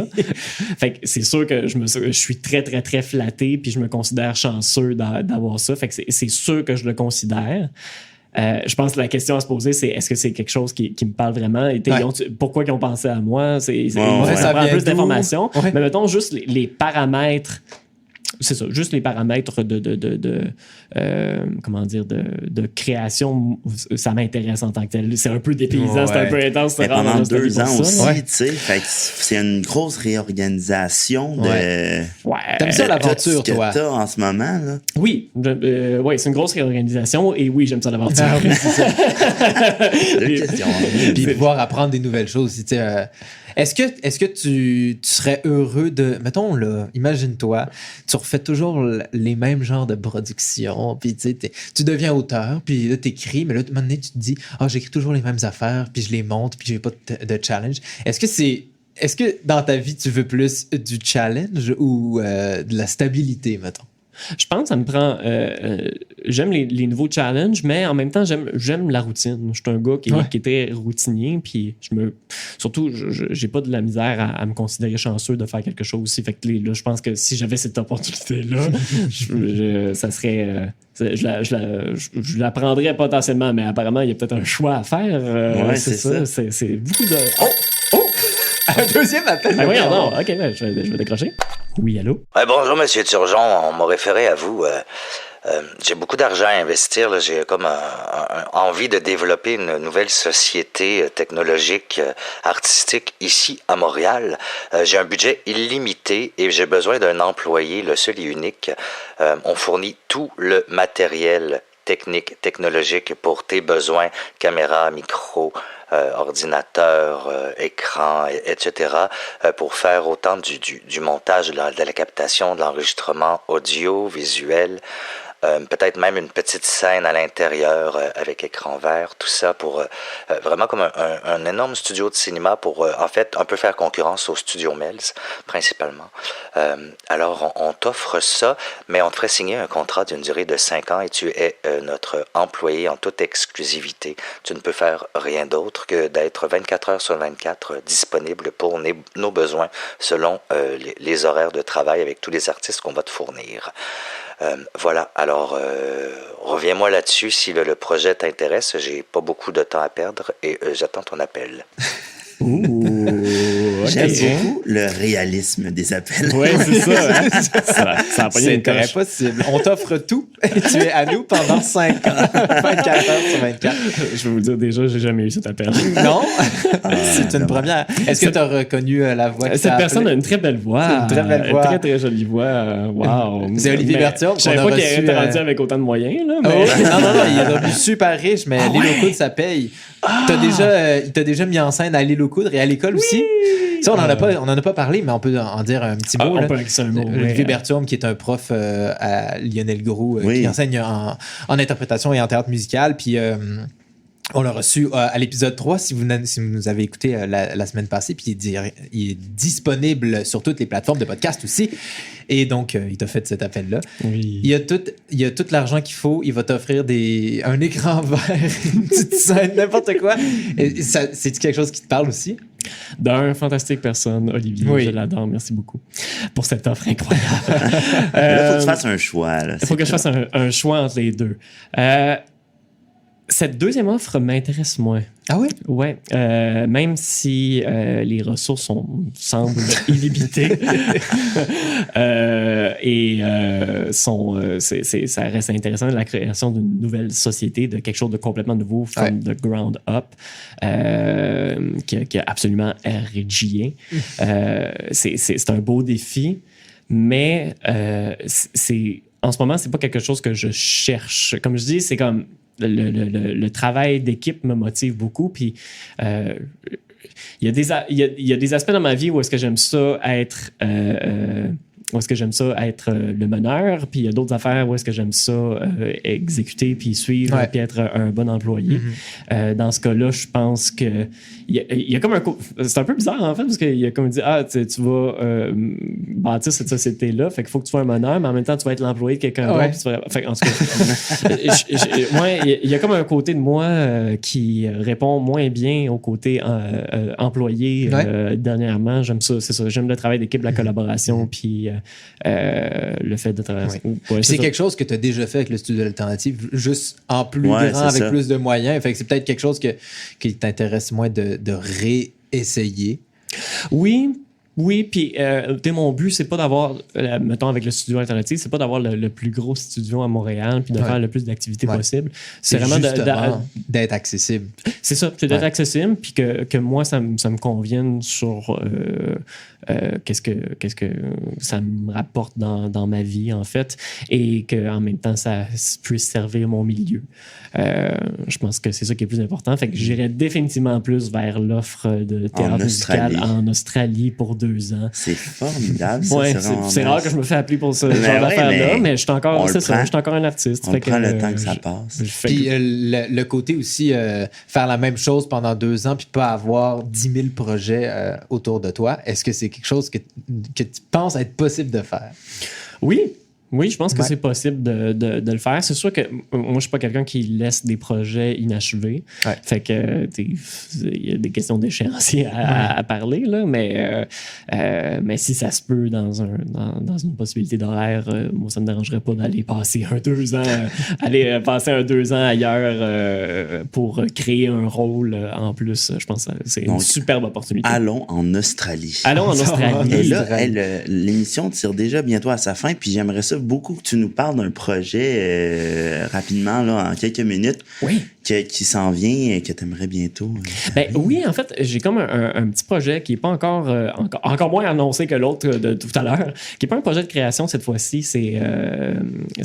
Fait que c'est sûr que je suis très, très, très flatté, puis je me considère chanceux d'avoir ça. Fait que c'est sûr que je le considère. Je pense que la question à se poser, c'est est-ce que c'est quelque chose qui me parle vraiment? Et pourquoi ils ont pensé à moi? Ça prend plus d'informations. Ouais. Mais mettons juste les paramètres. C'est ça, juste les paramètres de création, ça m'intéresse en tant que tel. C'est un peu dépaysant, c'est un peu intense. Mais pendant 2 ans aussi, tu sais, c'est une grosse réorganisation de... T'aimes ça l'aventure, toi? Que t'as en ce moment, là. Oui, c'est une grosse réorganisation et oui, j'aime ça l'aventure. Ah, oui, c'est ça. Puis pouvoir apprendre des nouvelles choses. Tu sais, est-ce que tu serais heureux de... Mettons, là, imagine-toi, tu refais toujours les mêmes genres de productions, puis tu deviens auteur, puis là, t'écris, mais là, à un moment donné, tu te dis « j'écris toujours les mêmes affaires, puis je les monte, puis j'ai pas de challenge. » Est-ce que dans ta vie, tu veux plus du challenge ou de la stabilité, mettons? Je pense que ça me prend... j'aime les nouveaux challenges, mais en même temps, j'aime la routine. Je suis un gars qui est très routinier, puis surtout, j'ai pas de la misère à me considérer chanceux de faire quelque chose aussi. Fait que là, je pense que si j'avais cette opportunité-là, ça serait... je la prendrais potentiellement, mais apparemment, il y a peut-être un choix à faire. C'est ça. C'est beaucoup de... Un deuxième appel. Oui, non. OK, je vais décrocher. Oui, allô? Bonjour, Monsieur Turgeon. On m'a référé à vous. J'ai beaucoup d'argent à investir. Là. J'ai comme envie de développer une nouvelle société technologique, artistique ici à Montréal. J'ai un budget illimité et j'ai besoin d'un employé, le seul et unique. On fournit tout le matériel technologique pour tes besoins, caméra, micro, ordinateur, écran, etc., pour faire autant du montage, de la captation, de l'enregistrement audio, visuel, peut-être même une petite scène à l'intérieur avec écran vert, tout ça pour vraiment comme un énorme studio de cinéma pour en fait un peu faire concurrence au studio Melz principalement. Alors on t'offre ça, mais on te ferait signer un contrat d'une durée de 5 ans et tu es notre employé en toute exclusivité. Tu ne peux faire rien d'autre que d'être 24 heures sur 24 disponible pour nos besoins selon les horaires de travail avec tous les artistes qu'on va te fournir. Voilà, alors reviens-moi là-dessus si le projet t'intéresse. J'ai pas beaucoup de temps à perdre et j'attends ton appel. J'aime beaucoup le réalisme des appels. Oui, c'est ça. Hein? Ça a c'est très possible. On t'offre tout et tu es à nous pendant 5 ans. 24 heures sur 24. Je vais vous dire déjà, j'ai jamais eu cet appel. Non? C'est une première. Est-ce que tu as reconnu la voix? Cette personne a une très belle voix. C'est une très belle voix. Très, très jolie voix. Wow. C'est Olivier Berthiaume. Je savais pas qu'il était rendu avec autant de moyens. Là, mais... Non, il est devenu super riche, mais Lilo Coudre, ça paye. Il t'a déjà mis en scène à Lilo Coudre et à l'école aussi. Ça, on n'en a pas parlé, mais on peut en dire un petit mot. On peut en glisser un mot. Olivier Berthiaume, qui est un prof à Lionel Groulx, qui enseigne en interprétation et en théâtre musical. Puis on l'a reçu à l'épisode 3, si vous nous avez écouté la semaine passée. Puis il est disponible sur toutes les plateformes de podcast aussi. Et donc, il t'a fait cet appel-là. Oui. Il y a tout l'argent qu'il faut. Il va t'offrir un écran vert, une petite scène, n'importe quoi. Et c'est quelque chose qui te parle aussi? D'une fantastique personne, Olivier. Oui. Je l'adore. Merci beaucoup pour cette offre incroyable. Il faut que tu fasses un choix. Il faut que je fasse un choix entre les deux. Cette deuxième offre m'intéresse moins. Ah oui? Ouais. Même si les ressources semblent illimitées et ça reste intéressant, la création d'une nouvelle société, de quelque chose de complètement nouveau, from the ground up, qui est absolument RGien. C'est un beau défi, mais en ce moment, c'est pas quelque chose que je cherche. Comme je dis, c'est comme le travail d'équipe me motive beaucoup. Puis il y a des aspects dans ma vie où est-ce que j'aime ça être où est-ce que j'aime ça être le meneur, puis il y a d'autres affaires où est-ce que j'aime ça exécuter, puis suivre, puis être un bon employé. Dans ce cas-là, je pense que il y a comme c'est un peu bizarre en fait, parce qu'il y a comme dit, tu vas bâtir cette société-là, fait qu'il faut que tu sois un meneur, mais en même temps tu vas être l'employé de quelqu'un d'autre. Fait en tout cas, il y a comme un côté de moi qui répond moins bien au côté employé dernièrement. J'aime ça, c'est ça. J'aime le travail d'équipe, la collaboration, puis le fait de travailler. C'est quelque chose que tu as déjà fait avec le studio alternatif, juste en plus grand, avec plus de moyens. Fait que c'est peut-être quelque chose qui t'intéresse moins de réessayer. Oui, puis mon but, c'est pas d'avoir, mettons avec le studio alternatif, c'est pas d'avoir le plus gros studio à Montréal puis de faire le plus d'activités possible. C'est vraiment d'être accessible. C'est ça, c'est d'être accessible puis que moi, ça me convienne sur qu'est-ce que ça me rapporte dans ma vie, en fait, et qu'en même temps, ça puisse servir mon milieu. Je pense que c'est ça qui est plus important. Fait que j'irais définitivement plus vers l'offre de théâtre musical en Australie pour 2 ans. C'est formidable. C'est rare que je me fais appeler pour ce genre d'affaires-là, mais je suis encore un artiste. On prend le temps que ça passe. Puis le côté aussi, faire la même chose pendant 2 ans puis pas avoir 10 000 projets autour de toi, est-ce que c'est quelque chose que tu penses être possible de faire? Oui, je pense que c'est possible de le faire. C'est sûr que moi, je suis pas quelqu'un qui laisse des projets inachevés. Fait que il y a des questions d'échéancier à parler, là, mais si ça se peut dans une possibilité d'horaire, moi, ça me dérangerait pas d'aller passer 2 ans, passer 2 ans ailleurs pour créer un rôle en plus. Je pense que c'est une superbe opportunité. Allons en Australie. Et là, l'émission tire déjà bientôt à sa fin, puis j'aimerais ça beaucoup que tu nous parles d'un projet rapidement, là, en quelques minutes, qui s'en vient, que tu aimerais bientôt. Oui, en fait, j'ai comme un petit projet qui n'est pas encore moins annoncé que l'autre de tout à l'heure, qui n'est pas un projet de création cette fois-ci. C'est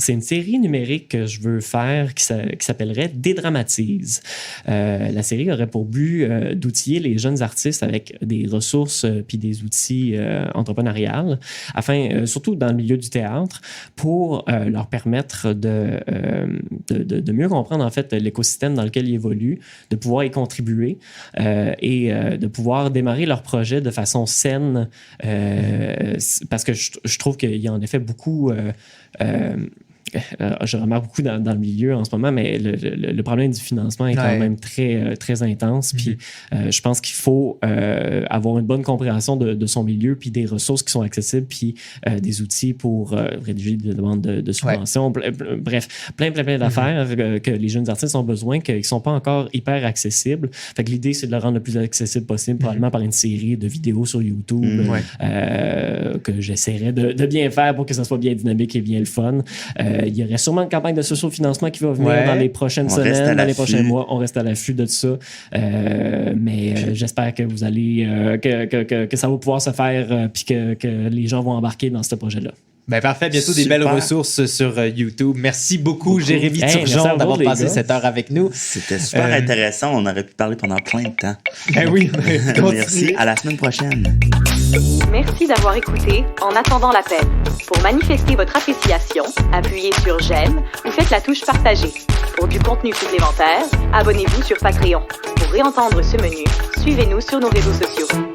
une série numérique que je veux faire qui s'appellerait Dédramatise. La série aurait pour but d'outiller les jeunes artistes avec des ressources puis des outils entrepreneuriales, afin, surtout dans le milieu du théâtre, pour leur permettre de mieux comprendre en fait l'écosystème dans lequel ils évoluent, de pouvoir y contribuer et de pouvoir démarrer leur projet de façon saine, parce que je trouve qu'il y a en effet beaucoup... je remarque beaucoup dans le milieu en ce moment, mais le problème du financement est quand même très, très intense. Puis je pense qu'il faut avoir une bonne compréhension de son milieu, puis des ressources qui sont accessibles, puis des outils pour rédiger des demandes de subventions. Bref, plein d'affaires que les jeunes artistes ont besoin, qui ne sont pas encore hyper accessibles. Fait que l'idée, c'est de le rendre le plus accessible possible, probablement par une série de vidéos sur YouTube que j'essaierai de bien faire pour que ça soit bien dynamique et bien le fun. Il y aurait sûrement une campagne de socio-financement qui va venir dans les prochaines semaines, dans les prochains mois. On reste à l'affût de tout ça. Mais j'espère que vous allez que ça va pouvoir se faire puis que les gens vont embarquer dans ce projet-là. Parfait. Bientôt des belles ressources sur YouTube. Merci beaucoup, Jérémy Turgeon, d'avoir passé cette heure avec nous. C'était super intéressant. On aurait pu parler pendant plein de temps. Oui. Merci. À la semaine prochaine. Merci d'avoir écouté En attendant l'appel. Pour manifester votre appréciation, appuyez sur j'aime ou faites la touche partager. Pour du contenu supplémentaire, abonnez-vous sur Patreon. Pour réentendre ce menu, suivez-nous sur nos réseaux sociaux.